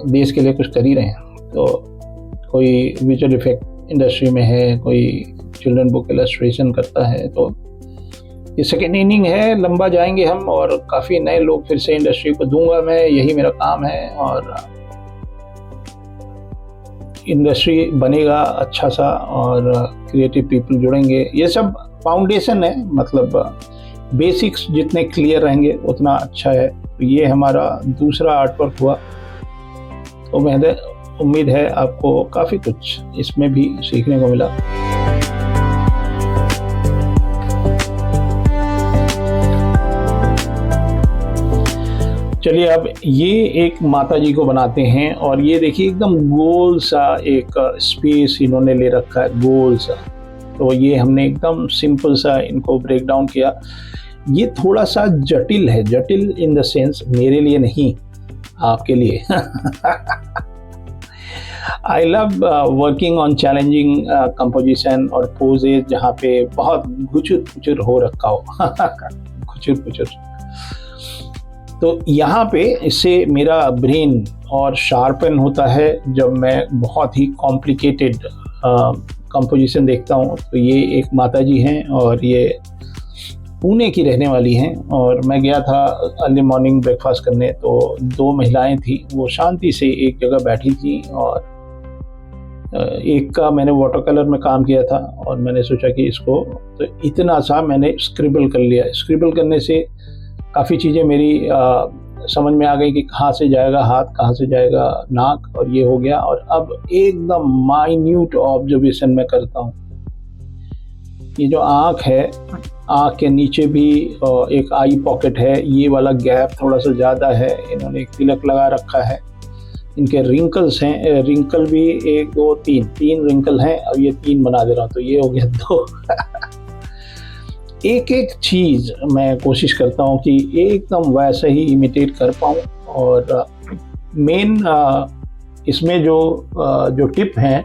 देश के लिए कुछ कर ही रहे हैं। तो कोई विजुअल इफेक्ट इंडस्ट्री में है, कोई चिल्ड्रन बुक इलस्ट्रेशन करता है। तो ये सेकेंड इनिंग है, लंबा जाएंगे हम और काफ़ी नए लोग फिर से इंडस्ट्री को दूंगा मैं, यही मेरा काम है। और इंडस्ट्री बनेगा अच्छा सा और क्रिएटिव पीपल जुड़ेंगे। ये सब फाउंडेशन है, मतलब बेसिक्स जितने क्लियर रहेंगे उतना अच्छा है। तो ये हमारा दूसरा आर्टवर्क हुआ। तो उम्मीद है आपको काफ़ी कुछ इसमें भी सीखने को मिला। चलिए अब ये एक माता जी को बनाते हैं और ये देखिए एकदम गोल सा एक स्पेस इन्होंने ले रखा है, गोल सा। तो ये हमने एकदम सिंपल सा इनको ब्रेक डाउन किया। ये थोड़ा सा जटिल है, जटिल इन द सेंस मेरे लिए नहीं, आपके लिए। I love working on challenging composition और पोजेज जहाँ पे बहुत घुचुर हो रखा हो। घुचुर। तो यहाँ पे इससे मेरा ब्रेन और शार्पन होता है जब मैं बहुत ही कॉम्प्लिकेटेड कंपोजिशन देखता हूँ। तो ये एक माता जी हैं और ये पुणे की रहने वाली हैं। और मैं गया था अर्ली मॉर्निंग ब्रेकफास्ट करने, तो 2 महिलाएं थी, वो शांति से एक जगह बैठी थी और एक का मैंने वाटर कलर में काम किया था और मैंने सोचा कि इसको तो इतना सा मैंने स्क्रिबल कर लिया। स्क्रिबल करने से काफ़ी चीज़ें मेरी समझ में आ गई कि कहाँ से जाएगा हाथ, कहाँ से जाएगा नाक, और ये हो गया। और अब एकदम माइन्यूट ऑब्जर्वेशन मैं करता हूँ। ये जो आँख है, आँख के नीचे भी एक आई पॉकेट है, ये वाला गैप थोड़ा सा ज़्यादा है। इन्होंने एक तिलक लगा रखा है। इनके रिंकल्स हैं, रिंकल भी 1 2 3 रिंकल हैं। अब ये 3 बना दे रहा हूँ, तो ये हो गया 2। एक एक चीज़ मैं कोशिश करता हूँ कि एकदम वैसे ही इमिटेट कर पाऊँ। और मेन इसमें जो टिप हैं,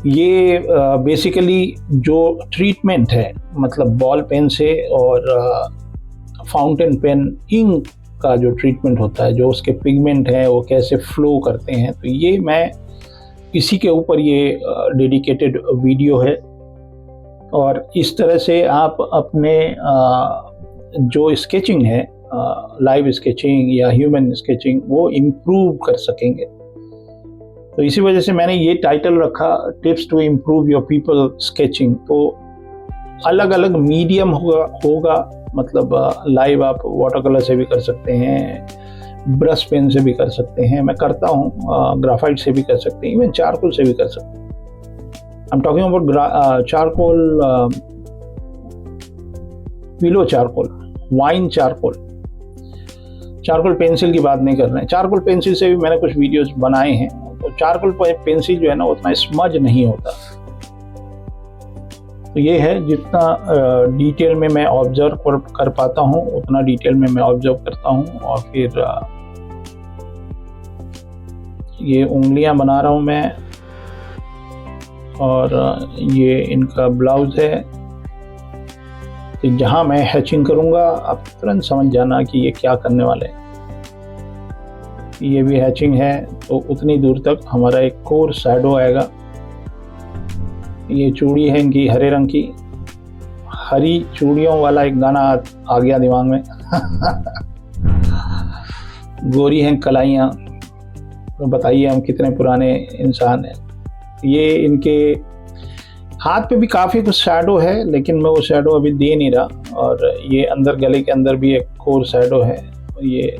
ये बेसिकली जो ट्रीटमेंट है, मतलब बॉल पेन से और फाउंटेन पेन इंक का जो ट्रीटमेंट होता है, जो उसके पिगमेंट हैं वो कैसे फ्लो करते हैं, तो ये मैं इसी के ऊपर ये डेडिकेटेड वीडियो है। और इस तरह से आप अपने जो स्केचिंग है, लाइव स्केचिंग या ह्यूमन स्केचिंग, वो इम्प्रूव कर सकेंगे। तो इसी वजह से मैंने ये टाइटल रखा, tips to improve your people sketching. तो अलग अलग मीडियम होगा, मतलब लाइव आप वाटर कलर से भी कर सकते हैं, ब्रश पेन से भी कर सकते हैं, मैं करता हूँ, ग्राफाइट से भी कर सकते हैं, इवन चारकोल से भी कर सकते हैं। I am talking about charcoal, willow charcoal, wine charcoal. Charcoal pencil की बात नहीं कर रहे हैं। चारकोल पेंसिल से भी मैंने कुछ वीडियोस बनाए हैं। तो चारकोल पेंसिल जो है ना, उतना स्मज नहीं होता। तो ये है, जितना डिटेल में मैं ऑब्जर्व कर पाता हूँ उतना डिटेल में मैं ऑब्जर्व करता हूँ। और फिर ये उंगलियां बना रहा हूँ मैं, और ये इनका ब्लाउज है। तो जहाँ मैं हैचिंग करूँगा आप तुरंत समझ जाना कि ये क्या करने वाले हैं। ये भी हैचिंग है, तो उतनी दूर तक हमारा एक कोर शैडो आएगा। ये चूड़ी है इनकी हरे रंग की, हरी चूड़ियों वाला एक गाना आ गया दिमाग में। गोरी हैं कलाइयाँ, तो बताइए हम कितने पुराने इंसान हैं। ये इनके हाथ पे भी काफ़ी कुछ शैडो है, लेकिन मैं वो शैडो अभी दे नहीं रहा। और ये अंदर गले के अंदर भी एक कोर शैडो है। ये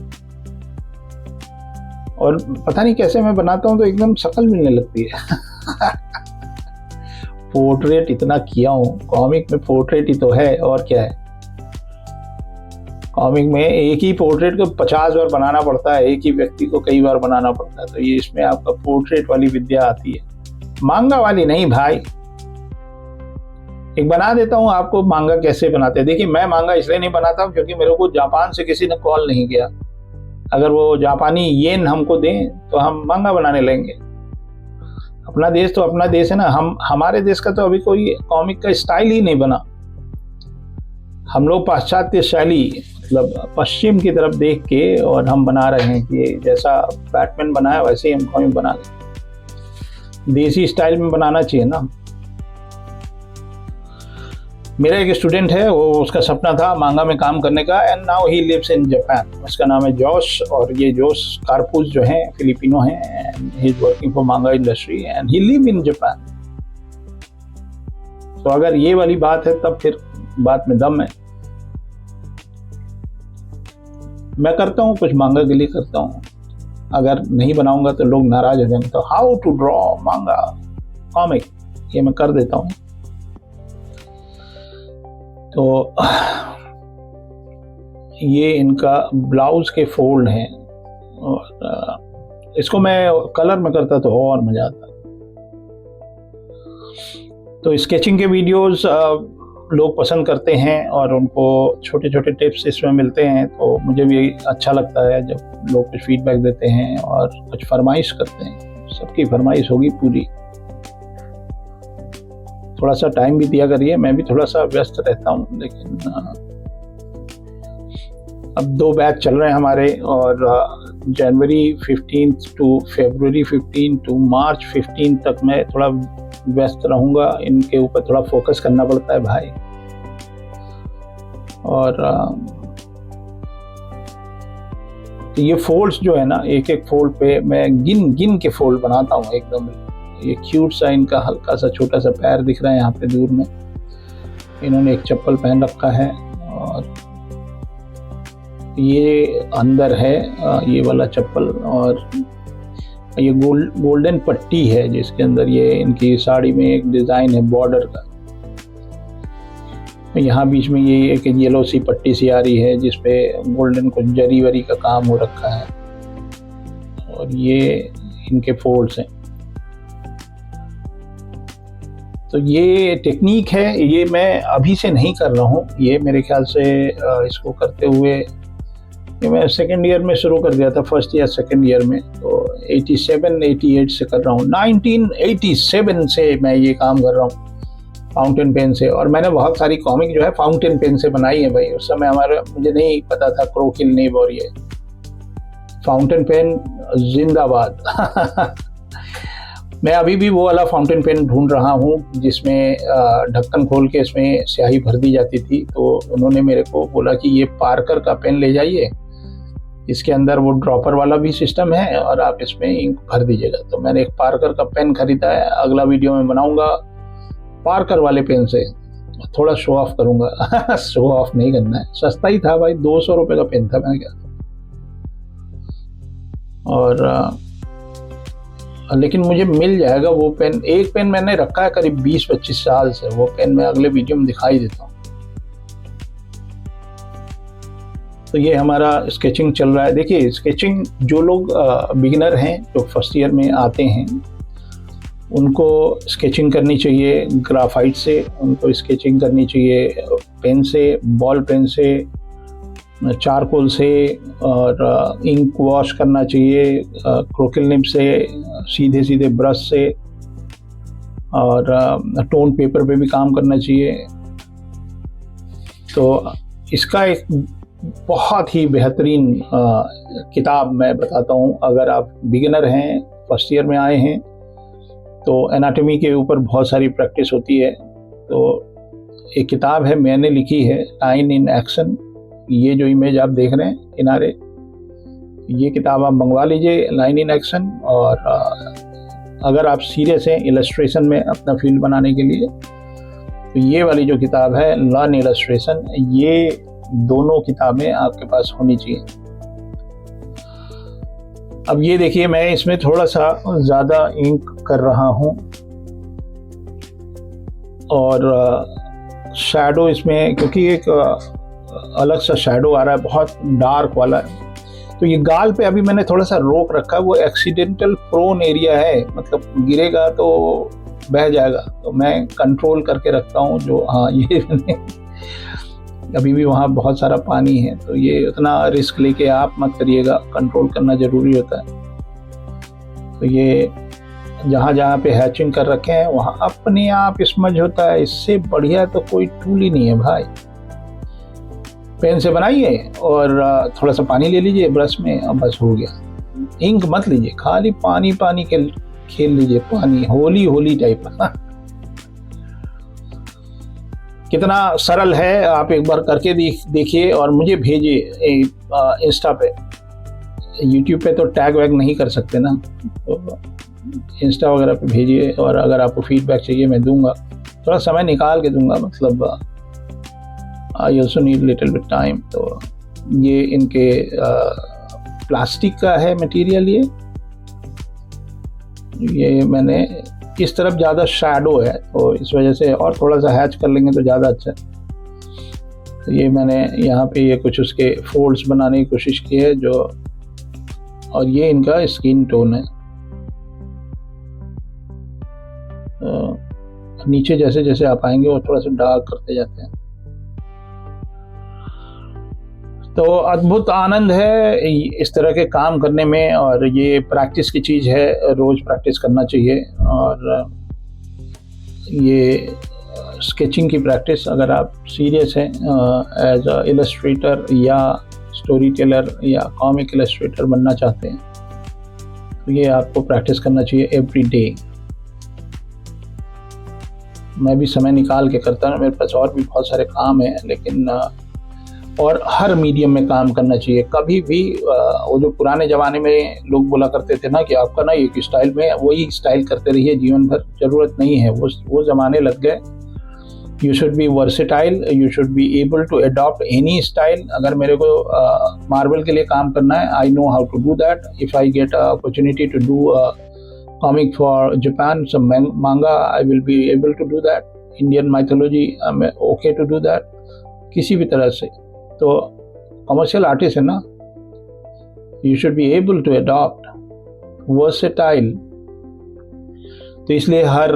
और पता नहीं कैसे मैं बनाता हूँ तो एकदम शक्ल मिलने लगती है। पोर्ट्रेट इतना किया हूँ, कॉमिक में पोर्ट्रेट ही तो है, और क्या है। कॉमिक में एक ही पोर्ट्रेट को 50 बार बनाना पड़ता है, एक ही व्यक्ति को कई बार बनाना पड़ता है। तो ये इसमें आपका पोर्ट्रेट वाली विद्या आती है, मांगा वाली नहीं भाई। एक बना देता हूँ आपको मांगा कैसे बनाते हैं। देखिए, मैं मांगा इसलिए नहीं बनाता हूँ क्योंकि मेरे को जापान से किसी ने कॉल नहीं किया। अगर वो जापानी येन हमको दें तो हम मांगा बनाने लेंगे। अपना देश तो अपना देश है ना। हमारे देश का तो अभी कोई कॉमिक का स्टाइल ही नहीं बना। हम लोग पाश्चात्य शैली, मतलब पश्चिम की तरफ देख के और हम बना रहे हैं कि जैसा बैटमैन बनाया वैसे ही हम कॉमिक बना लें। देसी स्टाइल में बनाना चाहिए ना। मेरा एक स्टूडेंट है, वो उसका सपना था मांगा में काम करने का, and now he lives in Japan. उसका नाम है जोश, और ये जोश कारपूस जो हैं फिलिपिनो हैं, and he is working for manga industry and he live in Japan. तो अगर ये वाली बात है तब फिर बात में दम है। मैं करता हूँ कुछ मांगा के लिए करता हूँ, अगर नहीं बनाऊंगा तो लोग नाराज हो जाएंगे। तो हाउ टू ड्रॉ मांगा कॉमिक, ये मैं कर देता हूँ। तो ये इनका ब्लाउज के फोल्ड हैं, और इसको मैं कलर में करता तो और मजा आता। तो स्केचिंग के वीडियोस लोग पसंद करते हैं और उनको छोटे छोटे टिप्स इसमें मिलते हैं। तो मुझे भी अच्छा लगता है जब लोग कुछ फीडबैक देते हैं और कुछ फरमाइश करते हैं। सबकी फरमाइश होगी पूरी। थोड़ा सा टाइम भी दिया करिए, मैं भी थोड़ा सा व्यस्त रहता हूँ। लेकिन अब 2 बैच चल रहे हैं हमारे, और जनवरी 15 टू फरवरी 15 टू मार्च 15 तक मैं थोड़ा व्यस्त रहूँगा। इनके ऊपर थोड़ा फोकस करना पड़ता है भाई। और तो ये फोल्ड्स जो है ना, एक एक फोल्ड पे मैं गिन गिन के फोल्ड बनाता हूँ एकदम। ये क्यूट सा इनका हल्का सा छोटा सा पैर दिख रहा है यहाँ पे दूर में। इन्होंने एक चप्पल पहन रखा है, और ये अंदर है ये वाला चप्पल। और ये गोल्डन पट्टी है जिसके अंदर ये इनकी साड़ी में एक डिज़ाइन है बॉर्डर का। यहाँ बीच में ये एक येलो सी पट्टी सी आ रही है जिसपे गोल्डन कुछ जरी वरी का काम हो रखा है, और ये इनके फोल्ड्स हैं। तो ये टेक्निक है, ये मैं अभी से नहीं कर रहा हूँ। ये मेरे ख्याल से इसको करते हुए ये मैं सेकेंड ईयर में शुरू कर दिया था, फर्स्ट ईयर सेकेंड ईयर में। तो 87-88 से कर रहा हूँ। 1987 से मैं ये काम कर रहा हूँ फाउंटेन पेन से। और मैंने बहुत सारी कॉमिक जो है फाउंटेन पेन से बनाई है भाई। उस समय हमारा मुझे नहीं पता था क्रोकिल नेब, और ये फाउंटेन पेन जिंदाबाद। मैं अभी भी वो वाला फाउंटेन पेन ढूंढ रहा हूँ जिसमें ढक्कन खोल के इसमें स्याही भर दी जाती थी। तो उन्होंने मेरे को बोला कि ये पार्कर का पेन ले जाइए, इसके अंदर वो ड्रॉपर वाला भी सिस्टम है और आप इसमें इंक भर दीजिएगा। तो मैंने एक पार्कर का पेन खरीदा है, अगला वीडियो में बनाऊंगा पार्कर वाले पेन से, थोड़ा शो ऑफ करूंगा। शो ऑफ नहीं करना है, सस्ता ही था भाई, 200 रुपये का पेन था, मैंने क्या। और लेकिन मुझे मिल जाएगा वो पेन। एक पेन मैंने रखा है करीब 20-25 साल से, वो पेन मैं अगले वीडियो में दिखाई देता हूँ। तो ये हमारा स्केचिंग चल रहा है। देखिए स्केचिंग जो लोग बिगिनर हैं, जो फर्स्ट ईयर में आते हैं, उनको स्केचिंग करनी चाहिए ग्राफाइट से, उनको स्केचिंग करनी चाहिए पेन से, बॉल पेन से, चारकोल से, और इंक वॉश करना चाहिए क्रोकिल निब से, सीधे सीधे ब्रश से, और टोन पेपर पे भी काम करना चाहिए। तो इसका एक बहुत ही बेहतरीन किताब मैं बताता हूँ। अगर आप बिगिनर हैं, फर्स्ट ईयर में आए हैं, तो एनाटॉमी के ऊपर बहुत सारी प्रैक्टिस होती है। तो एक किताब है, मैंने लिखी है, लाइन इन एक्शन। ये जो इमेज आप देख रहे हैं किनारे, ये किताब आप मंगवा लीजिए, लाइन इन एक्शन। और अगर आप सीरियस हैं इलस्ट्रेशन में अपना फील्ड बनाने के लिए, तो ये वाली जो किताब है, लर्न इलस्ट्रेशन, ये दोनों किताबें आपके पास होनी चाहिए। अब ये देखिए, मैं इसमें थोड़ा सा ज़्यादा इंक कर रहा हूँ, और शैडो इसमें, क्योंकि एक अलग सा शैडो आ रहा है, बहुत डार्क वाला है। तो ये गाल पे अभी मैंने थोड़ा सा रोक रखा है, वो एक्सीडेंटल प्रोन एरिया है, मतलब गिरेगा तो बह जाएगा, तो मैं कंट्रोल करके रखता हूँ। जो हाँ, ये अभी भी वहाँ बहुत सारा पानी है, तो ये उतना रिस्क लेके आप मत करिएगा, कंट्रोल करना ज़रूरी होता है। तो ये जहाँ जहाँ पे हैचिंग कर रखे हैं वहाँ अपने आप स्मज होता है। इससे बढ़िया तो कोई टूल ही नहीं है भाई। पेन से बनाइए और थोड़ा सा पानी ले लीजिए ब्रश में, अब बस हो गया। इंक मत लीजिए, खाली पानी पानी के खेल लीजिए, पानी होली होली टाइप। कितना सरल है, आप एक बार करके देखिए और मुझे भेजिए इंस्टा पे। यूट्यूब पे तो टैग वैग नहीं कर सकते ना, तो इंस्टा वगैरह पे भेजिए। और अगर आपको फीडबैक चाहिए मैं दूंगा, थोड़ा समय निकाल के दूंगा, मतलब I also need little bit time. तो ये इनके प्लास्टिक का है मटेरियल। ये मैंने इस तरफ ज़्यादा शैडो है, तो इस वजह से और थोड़ा सा हैच कर लेंगे तो ज़्यादा अच्छा है। तो ये मैंने यहाँ पे ये कुछ उसके फोल्ड्स बनाने की कोशिश की है जो, और ये इनका स्किन टोन है। तो नीचे जैसे जैसे आप आएंगे वो थोड़ा सा डार्क करते जाते हैं। तो अद्भुत आनंद है इस तरह के काम करने में, और ये प्रैक्टिस की चीज़ है, रोज़ प्रैक्टिस करना चाहिए। और ये स्केचिंग की प्रैक्टिस, अगर आप सीरियस हैं एज अ इलस्ट्रेटर या स्टोरी टेलर या कॉमिक इलस्ट्रेटर बनना चाहते हैं, तो ये आपको प्रैक्टिस करना चाहिए एवरी डे। मैं भी समय निकाल के करता हूँ, मेरे पास और भी बहुत सारे काम हैं, लेकिन और हर मीडियम में काम करना चाहिए। कभी भी वो जो पुराने ज़माने में लोग बोला करते थे ना कि आपका ना एक स्टाइल में वही स्टाइल करते रहिए जीवन भर, ज़रूरत नहीं है, वो ज़माने लग गए। You should be versatile, you should be able to adopt any style. अगर मेरे को मार्वल के लिए काम करना है, I know how to do that. If I get opportunity to do comic for Japan, some manga, I will be able to do that. Indian mythology, I am okay to do that, किसी भी तरह से। तो commercial artist है ना, you should be able to adopt, versatile. तो इसलिए हर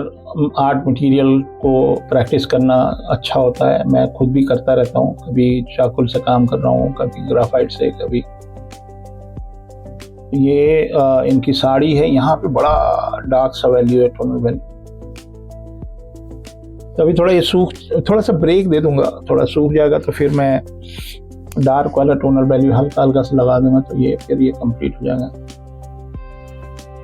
आर्ट मटेरियल को प्रैक्टिस करना अच्छा होता है। मैं खुद भी करता रहता हूँ, कभी चाकुल से काम कर रहा हूँ, कभी ग्राफाइट से, कभी। ये इनकी साड़ी है, यहाँ पे बड़ा डार्क सा वैल्यू है, टोनल वैल्यू। तो अभी थोड़ा ये थोड़ा सा ब्रेक दे दूंगा, थोड़ा सूख जाएगा तो फिर मैं डार्क वाला टोनल वैल्यू हल्का हल्का सा लगा दूंगा, तो ये फिर ये कंप्लीट हो जाएगा।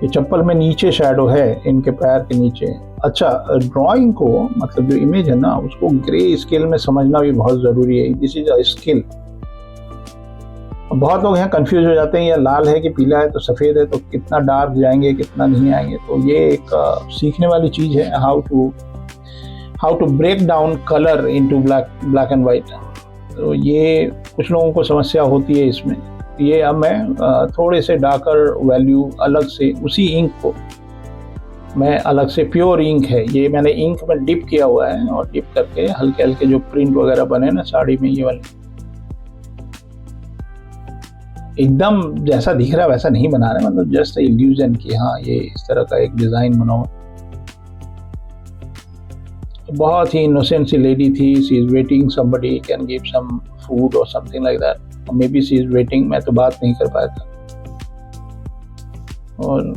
ये चप्पल में नीचे शैडो है, इनके पैर के नीचे। अच्छा, ड्राइंग को मतलब जो इमेज है ना उसको ग्रे स्केल में समझना भी बहुत ज़रूरी है। This is a skill. बहुत लोग यहाँ कंफ्यूज हो जाते हैं, या लाल है कि पीला है तो सफ़ेद है, तो कितना डार्क जाएंगे कितना नहीं आएंगे। तो ये एक सीखने वाली चीज़ है, how to break down colour into black and white. तो ये कुछ लोगों को समस्या होती है इसमें। ये अब मैं थोड़े से डार्कर वैल्यू अलग से, उसी इंक को मैं अलग से, प्योर इंक है ये, मैंने इंक में डिप किया हुआ है और डिप करके हल्के हल्के जो प्रिंट वगैरह बने ना साड़ी में, ये वाले एकदम जैसा दिख रहा है वैसा नहीं बना रहे, मतलब जस्ट इल्यूजन कि हाँ ये इस तरह का एक डिज़ाइन बना हुआ। बहुत ही इनोसेंट सी लेडी थी। She is waiting somebody can give some food और something like that, maybe she is waiting. मैं तो बात नहीं कर पाया था और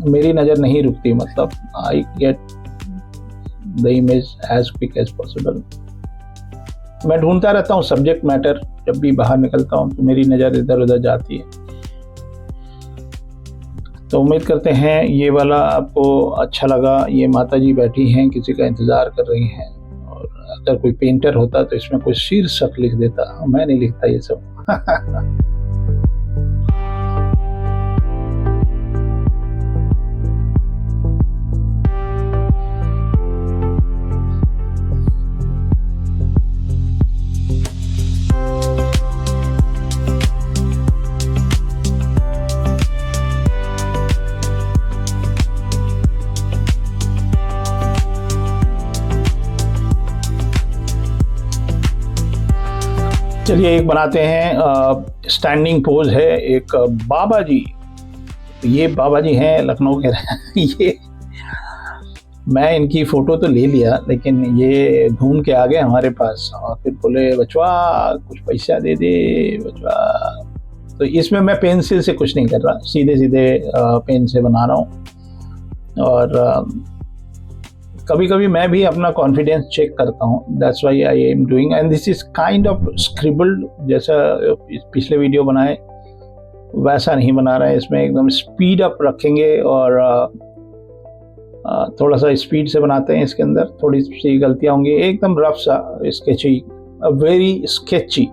मेरी नज़र नहीं रुकती, मतलब I get the image as quick as possible. मैं ढूंढता रहता हूँ सब्जेक्ट मैटर, जब भी बाहर निकलता हूँ तो मेरी नज़र इधर उधर जाती है। तो उम्मीद करते हैं ये वाला आपको अच्छा लगा। ये माता जी बैठी हैं, किसी का इंतज़ार कर रही हैं, और अगर कोई पेंटर होता तो इसमें कोई शीर्षक लिख देता, मैं नहीं लिखता ये सब। चलिए एक बनाते हैं, स्टैंडिंग पोज है। एक बाबा जी, ये बाबा जी हैं लखनऊ के ये मैं इनकी फ़ोटो तो ले लिया, लेकिन ये घूम के आ गए हमारे पास और फिर बोले बचवा कुछ पैसा दे दे बचवा। तो इसमें मैं पेंसिल से कुछ नहीं कर रहा, सीधे सीधे पेन से बना रहा हूँ। और कभी कभी मैं भी अपना कॉन्फिडेंस चेक करता हूँ, that's why I am doing, and this is kind of scribbled. जैसा पिछले वीडियो बनाए वैसा नहीं बना रहा है, इसमें एकदम स्पीड अप रखेंगे और थोड़ा सा स्पीड से बनाते हैं। इसके अंदर थोड़ी सी गलतियाँ होंगी, एकदम रफ सा स्केची, वेरी स्केची।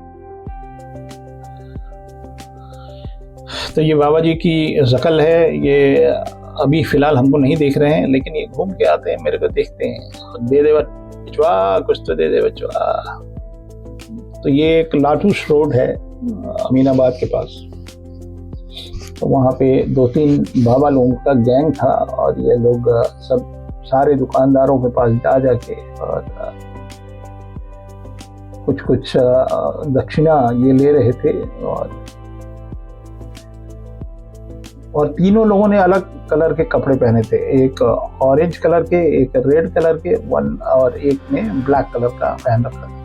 तो ये बाबा जी की शक्ल है। ये अभी फ़िलहाल हमको नहीं देख रहे हैं, लेकिन ये घूम के आते हैं, मेरे को देखते हैं, दे दे बचवा कुछ तो दे दे बचवा। तो ये एक लाठूस रोड है अमीनाबाद के पास। तो वहाँ पे 2-3 बाबा लोगों का गैंग था और ये लोग सब सारे दुकानदारों के पास जा जाके और कुछ दक्षिणा ये ले रहे थे। और तीनों लोगों ने अलग कलर के कपड़े पहने थे, एक ऑरेंज कलर के, एक रेड कलर के, और एक ने ब्लैक कलर का पहन रखा था।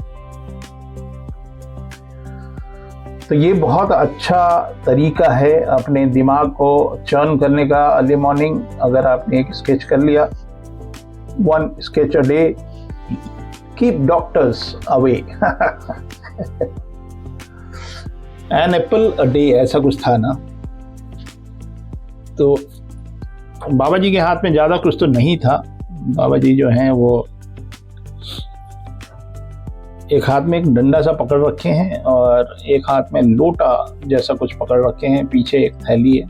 तो ये बहुत अच्छा तरीका है अपने दिमाग को चर्न करने का। अर्ली मॉर्निंग अगर आपने एक स्केच कर लिया, 1 sketch a day keep doctors away, an apple a day, ऐसा कुछ था ना। तो बाबा जी के हाथ में ज़्यादा कुछ तो नहीं था। बाबा जी जो हैं वो एक हाथ में एक डंडा सा पकड़ रखे हैं और एक हाथ में लोटा जैसा कुछ पकड़ रखे हैं, पीछे एक थैली है।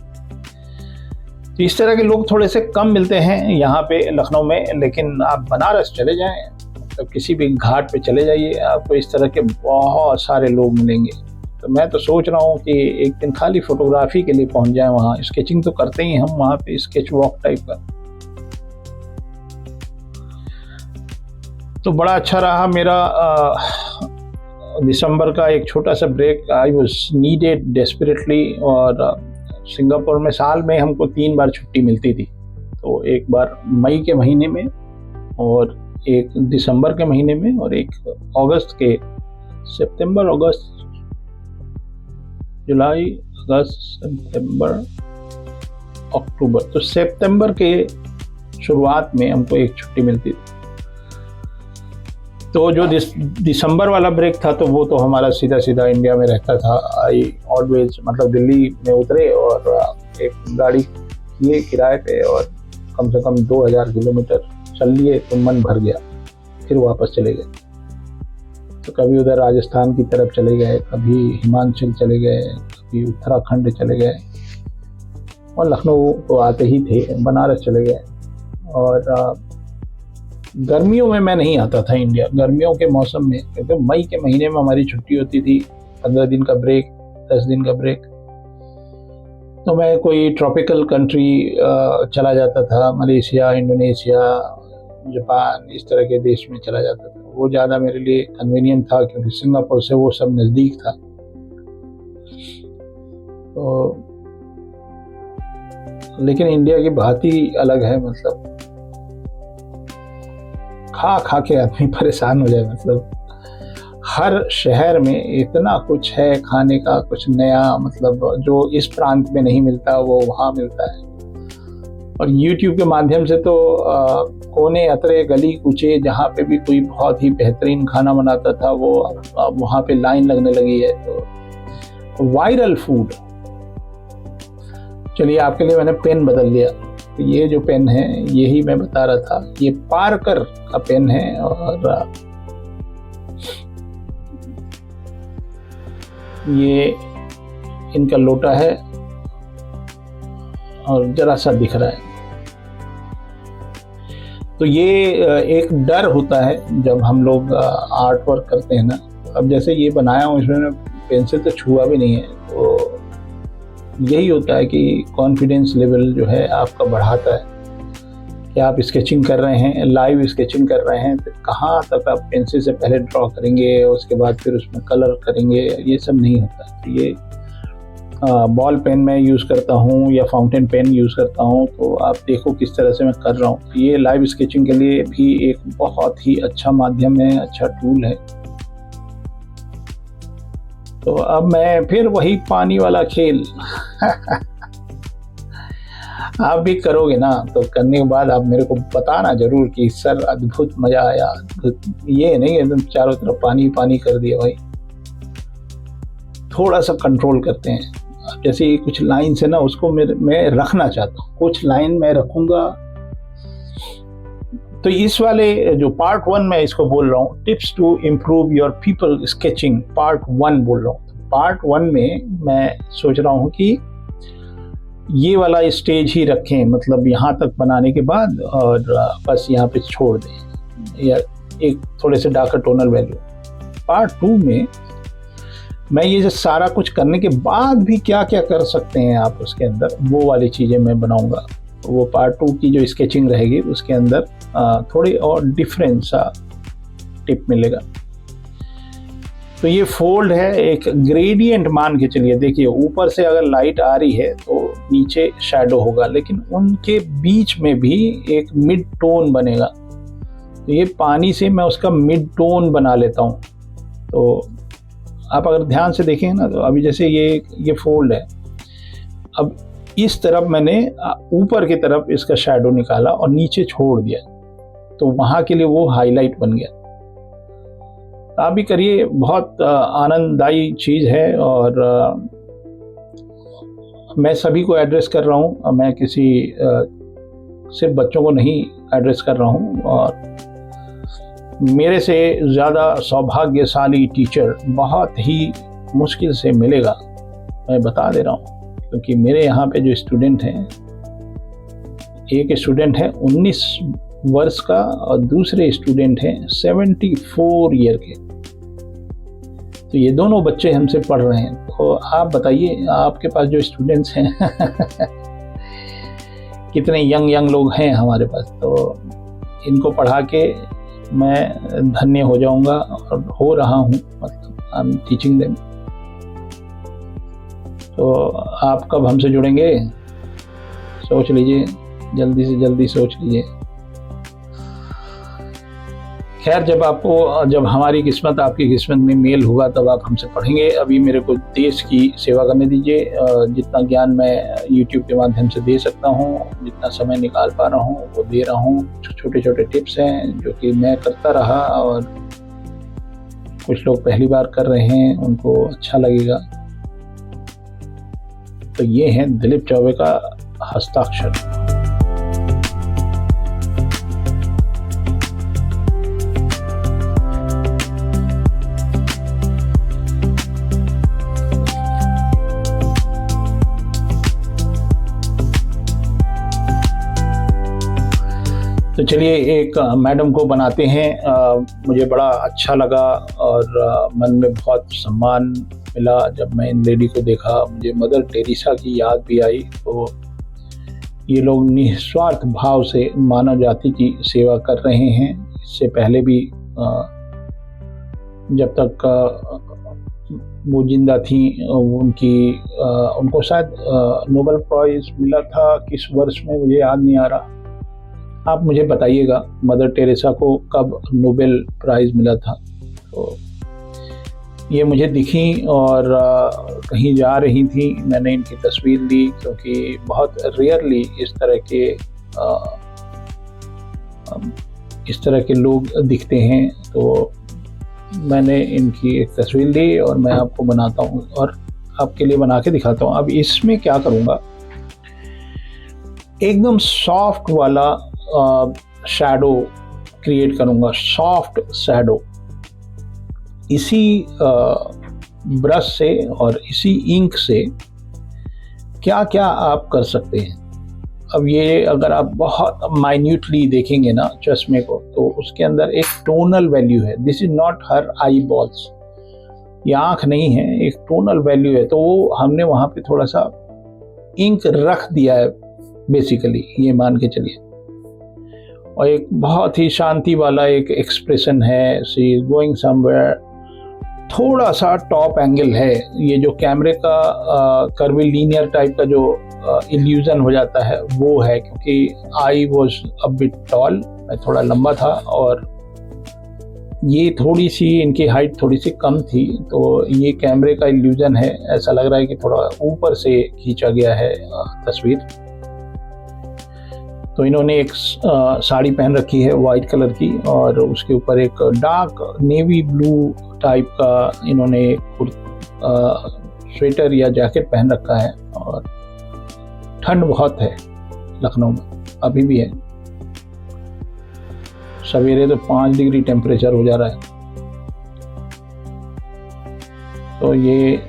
तो इस तरह के लोग थोड़े से कम मिलते हैं यहाँ पे लखनऊ में, लेकिन आप बनारस चले जाएं, मतलब किसी भी घाट पे चले जाइए, आपको इस तरह के बहुत सारे लोग मिलेंगे। तो मैं तो सोच रहा हूँ कि एक दिन खाली फोटोग्राफी के लिए पहुँच जाए वहाँ। स्केचिंग तो करते ही हम वहाँ पे, स्केच वॉक टाइप का। तो बड़ा अच्छा रहा मेरा दिसंबर का एक छोटा सा break. I was needed desperately. और सिंगापुर में साल में हमको 3 बार छुट्टी मिलती थी। तो एक बार मई के महीने में, और एक दिसंबर के महीने में, और एक अगस्त के, सितंबर, अगस्त, जुलाई, अगस्त, सितंबर, अक्टूबर। तो सितंबर के शुरुआत में हमको एक छुट्टी मिलती थी। तो जो दिसंबर वाला ब्रेक था तो वो तो हमारा सीधा सीधा इंडिया में रहता था। आई ऑलवेज, मतलब दिल्ली में उतरे और एक गाड़ी किए किराए पे और कम से कम 2000 किलोमीटर चल लिए तो मन भर गया, फिर वापस चले गए। तो कभी उधर राजस्थान की तरफ चले गए, कभी हिमाचल चले गए, कभी उत्तराखंड चले गए, और लखनऊ तो आते ही थे, बनारस चले गए। और गर्मियों में मैं नहीं आता था इंडिया, गर्मियों के मौसम में, क्योंकि मई के महीने में हमारी छुट्टी होती थी, 15 दिन का ब्रेक, 10 दिन का ब्रेक। तो मैं कोई ट्रॉपिकल कंट्री चला जाता था, मलेशिया, इंडोनेशिया, जापान, इस तरह के देश में चला जाता था। वो ज़्यादा मेरे लिए कन्वीनियंट था, क्योंकि सिंगापुर से वो सब नज़दीक था। तो लेकिन इंडिया की बात ही अलग है, मतलब खा खा के आदमी परेशान हो जाए। मतलब हर शहर में इतना कुछ है खाने का, कुछ नया, मतलब जो इस प्रांत में नहीं मिलता वो वहाँ मिलता है। और YouTube के माध्यम से तो कोने अतरे गली कूचे जहाँ पे भी कोई बहुत ही बेहतरीन खाना बनाता था वो वहाँ पे लाइन लगने लगी है। तो वायरल फूड। चलिए, आपके लिए मैंने पेन बदल दिया। तो ये जो पेन है, यही मैं बता रहा था, ये पार्कर का पेन है। और ये इनका लोटा है और जरा सा दिख रहा है। तो ये एक डर होता है जब हम लोग आर्ट वर्क करते हैं ना। अब जैसे ये बनाया हूँ, इसमें पेंसिल तो छुआ भी नहीं है, तो यही होता है कि कॉन्फिडेंस लेवल जो है आपका बढ़ाता है कि आप स्केचिंग कर रहे हैं, लाइव स्केचिंग कर रहे हैं, तो कहाँ तक आप पेंसिल से पहले ड्रॉ करेंगे, उसके बाद फिर उसमें कलर करेंगे, ये सब नहीं होता। तो ये बॉल पेन मैं यूज़ करता हूँ या फाउंटेन पेन यूज़ करता हूँ। तो आप देखो किस तरह से मैं कर रहा हूँ। तो ये लाइव स्केचिंग के लिए भी एक बहुत ही अच्छा माध्यम है, अच्छा टूल है। तो अब मैं फिर वही पानी वाला खेल आप भी करोगे ना, तो करने के बाद आप मेरे को बताना जरूर कि सर अद्भुत मजा आया। ये नहीं एकदम चारों तरफ पानी पानी कर दिया भाई, थोड़ा सा कंट्रोल करते हैं। जैसे कुछ लाइन है ना, उसको मैं रखना चाहता हूँ, कुछ लाइन मैं रखूंगा। तो इस वाले जो पार्ट 1 मैं इसको बोल रहा हूँ, tips to improve your people sketching, part 1 बोल रहा हूँ। पार्ट 1 में मैं सोच रहा हूँ कि ये वाला स्टेज ही रखें, मतलब यहाँ तक बनाने के बाद और बस यहाँ पे छोड़ दें, या एक थोड़े से डार्कर टोनल वैल्यू। पार्ट 2 में मैं ये जो सारा कुछ करने के बाद भी क्या क्या कर सकते हैं आप उसके अंदर, वो वाली चीज़ें मैं बनाऊंगा। वो पार्ट 2 की जो स्केचिंग रहेगी उसके अंदर थोड़ी और डिफरेंट सा टिप मिलेगा। तो ये फोल्ड है, एक ग्रेडियंट मान के चलिए। देखिए, ऊपर से अगर लाइट आ रही है तो नीचे शैडो होगा, लेकिन उनके बीच में भी एक मिड टोन बनेगा। तो ये पानी से मैं उसका मिड टोन बना लेता हूँ। तो आप अगर ध्यान से देखें ना, तो अभी जैसे ये फोल्ड है, अब इस तरफ मैंने ऊपर की तरफ इसका शैडो निकाला और नीचे छोड़ दिया, तो वहाँ के लिए वो हाईलाइट बन गया। आप भी करिए, बहुत आनंददायी चीज़ है। और मैं सभी को एड्रेस कर रहा हूँ, मैं किसी सिर्फ बच्चों को नहीं एड्रेस कर रहा हूँ। और मेरे से ज़्यादा सौभाग्यशाली टीचर बहुत ही मुश्किल से मिलेगा, मैं बता दे रहा हूँ। क्योंकि मेरे यहाँ पे जो स्टूडेंट हैं, एक स्टूडेंट है 19 वर्ष का और दूसरे स्टूडेंट हैं 74 ईयर के। तो ये दोनों बच्चे हमसे पढ़ रहे हैं। तो आप बताइए, आपके पास जो स्टूडेंट्स हैं कितने यंग लोग हैं हमारे पास। तो इनको पढ़ा के मैं धन्य हो जाऊंगा, और हो रहा हूँ, मतलब आई एम टीचिंग देम। तो आप कब हमसे जुड़ेंगे, सोच लीजिए, जल्दी से जल्दी सोच लीजिए। खैर, जब हमारी किस्मत आपकी किस्मत में मेल होगा तब आप हमसे पढ़ेंगे। अभी मेरे को देश की सेवा करने दीजिए। जितना ज्ञान मैं YouTube के माध्यम से दे सकता हूँ, जितना समय निकाल पा रहा हूँ वो दे रहा हूँ। छोटे छोटे टिप्स हैं जो कि मैं करता रहा, और कुछ लोग पहली बार कर रहे हैं, उनको अच्छा लगेगा। तो ये है दिलीप चौबे का हस्ताक्षर। तो चलिए एक मैडम को बनाते हैं। मुझे बड़ा अच्छा लगा और मन में बहुत सम्मान मिला जब मैं इन लेडी को देखा। मुझे मदर टेरेसा की याद भी आई। तो ये लोग निस्वार्थ भाव से मानव जाति की सेवा कर रहे हैं। इससे पहले भी जब तक वो जिंदा थी उनको शायद नोबेल प्राइज़ मिला था। किस वर्ष में मुझे याद नहीं आ रहा, आप मुझे बताइएगा मदर टेरेसा को कब नोबेल प्राइज़ मिला था। तो ये मुझे दिखी और कहीं जा रही थी, मैंने इनकी तस्वीर ली क्योंकि बहुत रेयरली इस तरह के लोग दिखते हैं। तो मैंने इनकी एक तस्वीर ली और मैं आपको बनाता हूँ और आपके लिए बना के दिखाता हूँ। अब इसमें क्या करूँगा, एकदम सॉफ्ट वाला शैडो क्रिएट करूँगा, सॉफ्ट शैडो। इसी ब्रश से और इसी इंक से क्या क्या आप कर सकते हैं। अब ये अगर आप बहुत माइन्यूटली देखेंगे ना चश्मे को, तो उसके अंदर एक टोनल वैल्यू है। This is not her I balls, ये आँख नहीं है, एक टोनल वैल्यू है। तो वो हमने वहाँ पे थोड़ा सा इंक रख दिया है बेसिकली, ये मान के चलिए। और एक बहुत ही शांति वाला एक एक्सप्रेशन है, शी इज गोइंग समवेयर। थोड़ा सा टॉप एंगल है, ये जो कैमरे का कर्वीलीनियर टाइप का जो इल्यूजन हो जाता है वो है, क्योंकि I was a bit tall, मैं थोड़ा लंबा था और ये थोड़ी सी इनकी हाइट थोड़ी सी कम थी। तो ये कैमरे का इल्यूजन है, ऐसा लग रहा है कि थोड़ा ऊपर से खींचा गया है तस्वीर। तो इन्होंने एक साड़ी पहन रखी है वाइट कलर की और उसके ऊपर एक डार्क नेवी ब्लू टाइप का इन्होंने स्वेटर या जैकेट पहन रखा है। और ठंड बहुत है लखनऊ में, अभी भी है। सवेरे तो 5 डिग्री टेम्परेचर हो जा रहा है। तो ये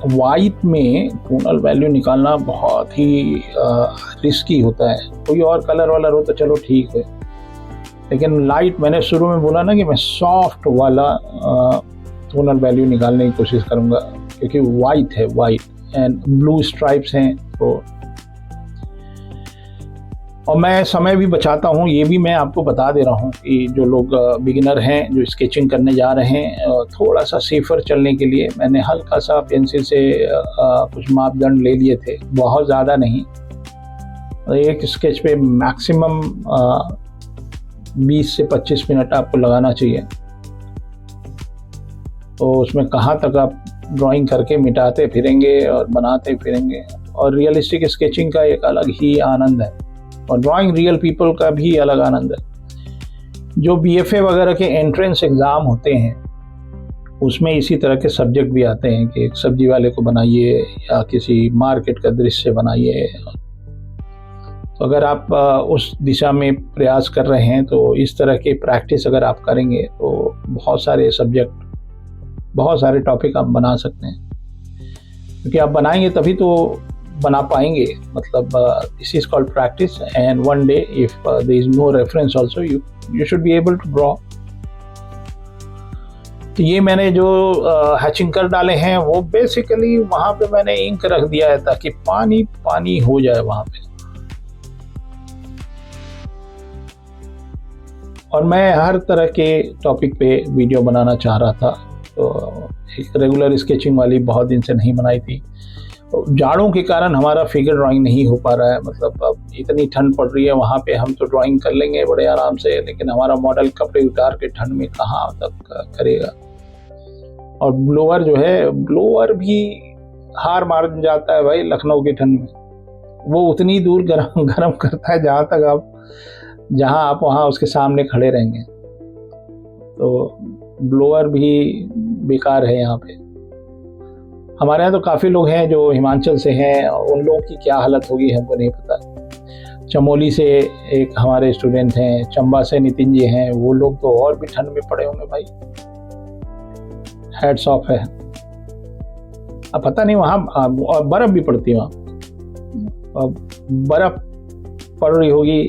वाइट में टोनल वैल्यू निकालना बहुत ही रिस्की होता है। कोई और कलर वालर हो तो चलो ठीक है, लेकिन लाइट, मैंने शुरू में बोला ना कि मैं सॉफ्ट वाला टोनल वैल्यू निकालने की कोशिश करूँगा, क्योंकि वाइट है, वाइट एंड ब्लू स्ट्राइप्स हैं। तो और मैं समय भी बचाता हूँ, ये भी मैं आपको बता दे रहा हूँ कि जो लोग बिगिनर हैं, जो स्केचिंग करने जा रहे हैं, थोड़ा सा सेफर चलने के लिए मैंने हल्का सा पेंसिल से कुछ मापदंड ले लिए थे, बहुत ज़्यादा नहीं। एक स्केच पे मैक्सिमम 20 से 25 मिनट आपको लगाना चाहिए। तो उसमें कहाँ तक आप ड्राइंग करके मिटाते फिरेंगे और बनाते फिरेंगे। और रियलिस्टिक स्केचिंग का एक अलग ही आनंद है और ड्राइंग रियल पीपल का भी अलग आनंद है। जो BFA वगैरह के एंट्रेंस एग्ज़ाम होते हैं उसमें इसी तरह के सब्जेक्ट भी आते हैं कि एक सब्जी वाले को बनाइए या किसी मार्केट का दृश्य बनाइए। तो अगर आप उस दिशा में प्रयास कर रहे हैं तो इस तरह की प्रैक्टिस अगर आप करेंगे तो बहुत सारे सब्जेक्ट, बहुत सारे टॉपिक आप बना सकते हैं, क्योंकि आप बनाएंगे तभी तो बना पाएंगे। मतलब this is called practice and one day if there is no reference also you should be able to draw. तो ये मैंने जो हैचिंग कर डाले हैं वो बेसिकली वहाँ पे मैंने इंक रख दिया है ताकि पानी पानी हो जाए वहाँ पे। और मैं हर तरह के टॉपिक पे वीडियो बनाना चाह रहा था, तो एक रेगुलर स्केचिंग वाली बहुत दिन से नहीं बनाई थी। जाड़ों के कारण हमारा फिगर ड्राइंग नहीं हो पा रहा है। मतलब अब इतनी ठंड पड़ रही है, वहाँ पे हम तो ड्राइंग कर लेंगे बड़े आराम से, लेकिन हमारा मॉडल कपड़े उतार के ठंड में कहाँ तक करेगा। और ब्लोअर जो है, ब्लोअर भी हार मार जाता है भाई लखनऊ की ठंड में। वो उतनी दूर गरम करता है जहाँ आप वहाँ उसके सामने खड़े रहेंगे। तो ब्लोअर भी बेकार है यहाँ पे। हमारे यहाँ तो काफ़ी लोग हैं जो हिमाचल से हैं, उन लोगों की क्या हालत होगी हमको नहीं पता। चमोली से एक हमारे स्टूडेंट हैं, चंबा से नितिन जी हैं, वो लोग तो और भी ठंड में पड़े होंगे भाई। हैट्स ऑफ है। अब पता नहीं वहाँ बर्फ़ भी पड़ती है, वहाँ बर्फ़ पड़ रही होगी,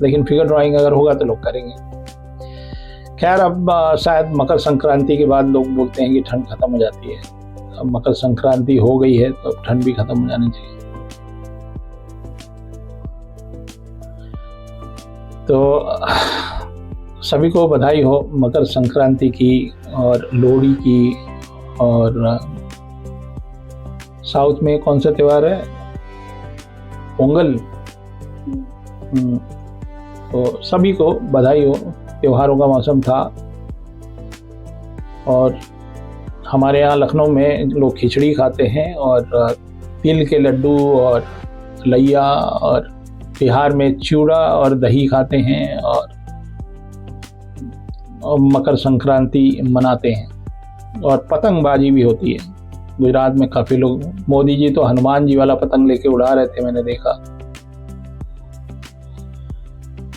लेकिन फिगर ड्राइंग अगर होगा तो लोग करेंगे। खैर, अब शायद मकर संक्रांति के बाद लोग बोलते हैं कि ठंड खत्म हो जाती है। अब मकर संक्रांति हो गई है तो अब ठंड भी खत्म हो जानी चाहिए। तो सभी को बधाई हो मकर संक्रांति की और लोहड़ी की। और साउथ में कौन सा त्यौहार है? पोंगल। तो सभी को बधाई हो, त्योहारों का मौसम था। और हमारे यहाँ लखनऊ में लोग खिचड़ी खाते हैं और तिल के लड्डू और लैया, और बिहार में चिवड़ा और दही खाते हैं और मकर संक्रांति मनाते हैं। और पतंगबाजी भी होती है गुजरात में। काफ़ी लोग, मोदी जी तो हनुमान जी वाला पतंग लेके उड़ा रहे थे, मैंने देखा।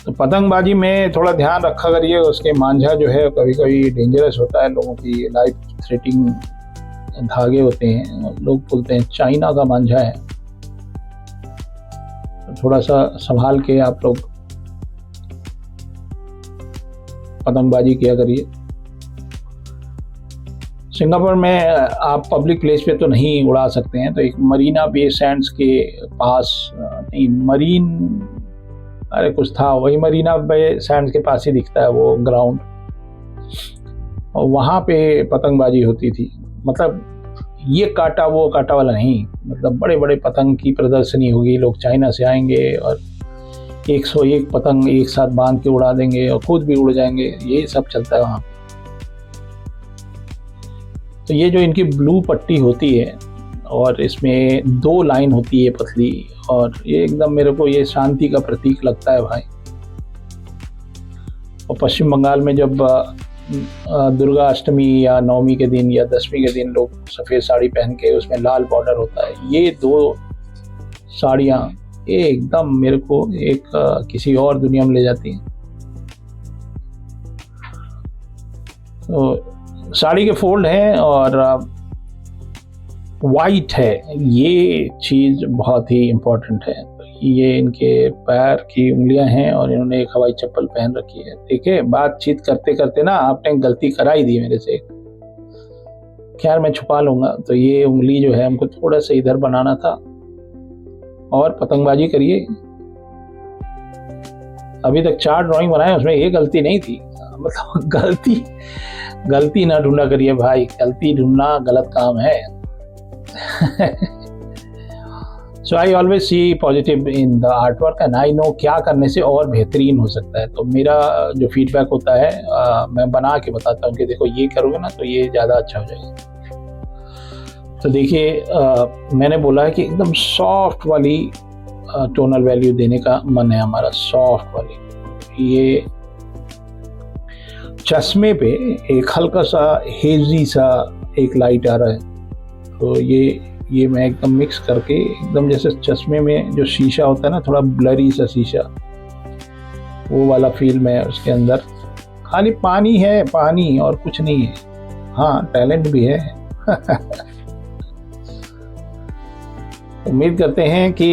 तो पतंगबाजी में थोड़ा ध्यान रखा करिए, उसके मांझा जो है कभी कभी डेंजरस होता है, लोगों की लाइफ थ्रेटिंग धागे होते हैं, लोग बोलते हैं चाइना का मांझा है। तो थोड़ा सा संभाल के आप लोग पतंगबाजी किया करिए। सिंगापुर में आप पब्लिक प्लेस पे तो नहीं उड़ा सकते हैं, तो एक मरीना बे सैंड्स के पास, नहीं मरीन, अरे कुछ था, वही मरीना बे सैंड्स के पास ही दिखता है वो ग्राउंड, और वहाँ पे पतंगबाजी होती थी। मतलब ये काटा वो काटा वाला नहीं, मतलब बड़े बड़े पतंग की प्रदर्शनी होगी, लोग चाइना से आएंगे और 101 पतंग एक साथ बांध के उड़ा देंगे और खुद भी उड़ जाएंगे, ये सब चलता है वहाँ। तो ये जो इनकी ब्लू पट्टी होती है और इसमें 2 लाइन होती है पतली, और ये एकदम मेरे को ये शांति का प्रतीक लगता है भाई। और पश्चिम बंगाल में जब दुर्गा अष्टमी या नवमी के दिन या दशमी के दिन लोग सफ़ेद साड़ी पहन के उसमें लाल बॉर्डर होता है, ये 2 साड़ियाँ ये एकदम मेरे को एक किसी और दुनिया में ले जाती हैं। तो साड़ी के फोल्ड हैं और वाइट है, ये चीज़ बहुत ही इम्पोर्टेंट है। ये इनके पैर की उंगलियां हैं और इन्होंने एक हवाई चप्पल पहन रखी है। देखिए, बातचीत करते करते ना आपने गलती कराई दी मेरे से, खैर मैं छुपा लूँगा। तो ये उंगली जो है हमको थोड़ा सा इधर बनाना था, और पतंगबाजी करिए। अभी तक 4 ड्राइंग बनाए, उसमें ये गलती नहीं थी। मतलब गलती ना ढूंढा करिए भाई, गलती ढूंढना गलत काम है। So I always see positive in the artwork and I know क्या करने से और बेहतरीन हो सकता है। तो मेरा जो फीडबैक होता है मैं बना के बताता हूँ कि देखो ये करोगे ना तो ये ज़्यादा अच्छा हो जाएगा। तो देखिए, मैंने बोला है कि एकदम सॉफ्ट वाली टोनल वैल्यू देने का मन है हमारा, सॉफ्ट वाली। ये चश्मे पे एक हल्का सा हेजी सा एक लाइट आ रहा है, तो ये मैं एकदम मिक्स करके, एकदम जैसे चश्मे में जो शीशा होता है ना, थोड़ा ब्लरी सा शीशा, वो वाला फील में उसके अंदर। खाली पानी है, पानी और कुछ नहीं है। हाँ, टैलेंट भी है। उम्मीद करते हैं कि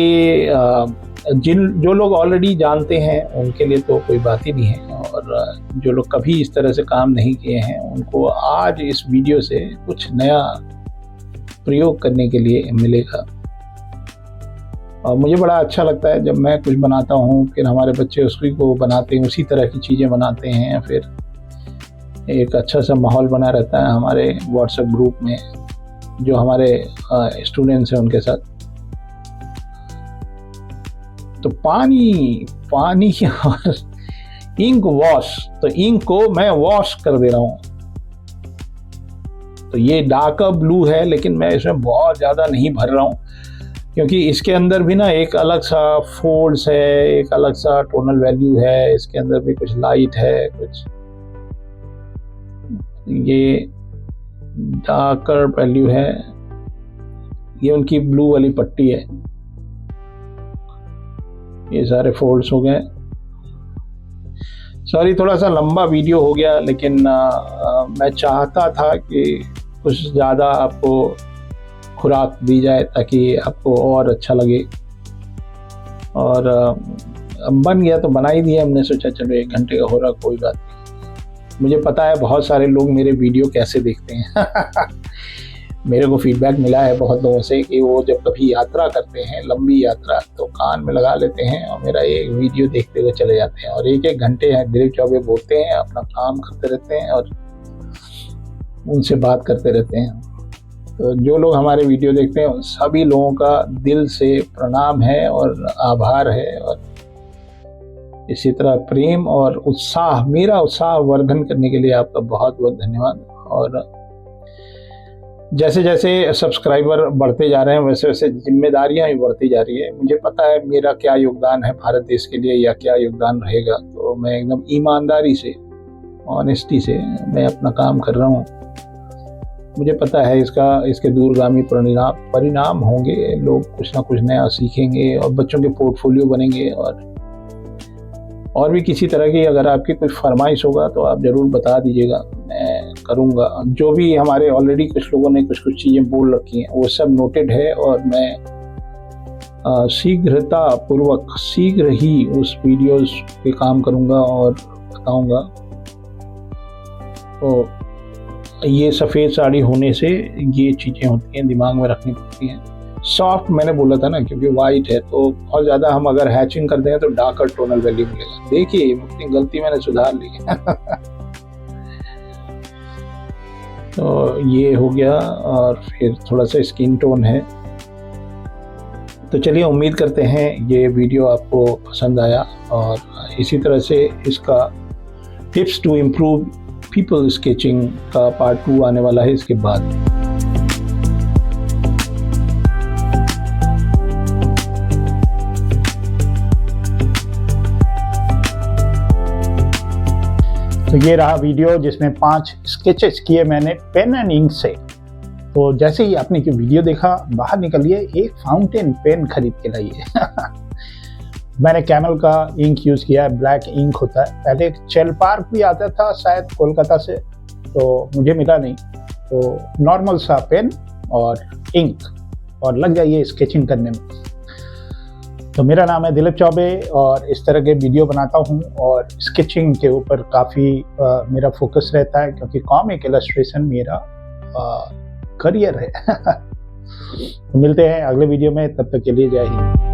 जो लोग ऑलरेडी जानते हैं उनके लिए तो कोई बात ही नहीं है, और जो लोग कभी इस तरह से काम नहीं किए हैं उनको आज इस वीडियो से कुछ नया प्रयोग करने के लिए मिलेगा। और मुझे बड़ा अच्छा लगता है जब मैं कुछ बनाता हूँ, फिर हमारे बच्चे उसी को बनाते हैं, उसी तरह की चीज़ें बनाते हैं, फिर एक अच्छा सा माहौल बना रहता है हमारे व्हाट्सएप ग्रुप में जो हमारे स्टूडेंट्स हैं उनके साथ। तो पानी और इंक वॉश, तो इंक को मैं वॉश कर दे रहा हूँ। तो ये डार्कर ब्लू है, लेकिन मैं इसमें बहुत ज़्यादा नहीं भर रहा हूँ, क्योंकि इसके अंदर भी ना एक अलग सा फोल्ड्स है, एक अलग सा टोनल वैल्यू है, इसके अंदर भी कुछ लाइट है, कुछ ये डार्कर वैल्यू है, ये उनकी ब्लू वाली पट्टी है। ये सारे फोल्ड्स हो गए। सॉरी, थोड़ा सा लंबा वीडियो हो गया, लेकिन मैं चाहता था कि कुछ ज़्यादा आपको खुराक दी जाए ताकि आपको और अच्छा लगे। और बन गया तो बना ही दिया हमने, सोचा चलो 1 घंटे का हो रहा, कोई बात नहीं। मुझे पता है बहुत सारे लोग मेरे वीडियो कैसे देखते हैं मेरे को फीडबैक मिला है बहुत लोगों से कि वो जब कभी यात्रा करते हैं, लंबी यात्रा, तो कान में लगा लेते हैं और मेरा एक वीडियो देखते हुए चले जाते हैं और 1-1 घंटे हैं दिलीप चौबे बोलते हैं, अपना काम करते रहते हैं और उनसे बात करते रहते हैं। तो जो लोग हमारे वीडियो देखते हैं उन सभी लोगों का दिल से प्रणाम है और आभार है, और इसी तरह प्रेम और उत्साह, मेरा उत्साह वर्धन करने के लिए आपका बहुत बहुत धन्यवाद। और जैसे जैसे सब्सक्राइबर बढ़ते जा रहे हैं वैसे वैसे जिम्मेदारियां भी बढ़ती जा रही है। मुझे पता है मेरा क्या योगदान है भारत देश के लिए या क्या योगदान रहेगा, तो मैं एकदम ईमानदारी से, ऑनेस्टी से मैं अपना काम कर रहा हूँ। मुझे पता है इसके दूरगामी परिणाम होंगे, लोग कुछ ना कुछ नया सीखेंगे और बच्चों के पोर्टफोलियो बनेंगे। और भी किसी तरह की अगर आपकी कोई फरमाइश होगा तो आप ज़रूर बता दीजिएगा, मैं करूँगा। जो भी हमारे ऑलरेडी कुछ लोगों ने कुछ चीज़ें बोल रखी हैं वो सब नोटेड है, और मैं शीघ्र ही उस वीडियोस पे काम करूँगा और बताऊँगा। तो ये सफ़ेद साड़ी होने से ये चीज़ें होती हैं, दिमाग में रखनी पड़ती हैं। सॉफ्ट मैंने बोला था ना, क्योंकि वाइट है तो बहुत ज़्यादा हम अगर हैचिंग कर दें तो डार्कर टोनल वैल्यू मिलेगा। देखिए अपनी गलती मैंने सुधार ली तो ये हो गया, और फिर थोड़ा सा स्किन टोन है। तो चलिए, उम्मीद करते हैं ये वीडियो आपको पसंद आया, और इसी तरह से इसका tips to improve people sketching का पार्ट 2 आने वाला है इसके बाद। तो ये रहा वीडियो जिसमें 5 स्केचेस किए मैंने पेन एंड इंक से। तो जैसे ही आपने ये वीडियो देखा, बाहर निकलिए, एक फाउंटेन पेन खरीद के लाइए मैंने कैमल का इंक यूज़ किया है, ब्लैक इंक होता है। पहले एक चेल पार्क भी आता था शायद कोलकाता से, तो मुझे मिला नहीं, तो नॉर्मल सा पेन और इंक, और लग जाइए स्केचिंग करने में। तो मेरा नाम है दिलीप चौबे, और इस तरह के वीडियो बनाता हूँ, और स्केचिंग के ऊपर काफ़ी मेरा फोकस रहता है, क्योंकि कॉमिक इलस्ट्रेशन मेरा करियर है तो मिलते हैं अगले वीडियो में, तब तक के लिए जय हिंद।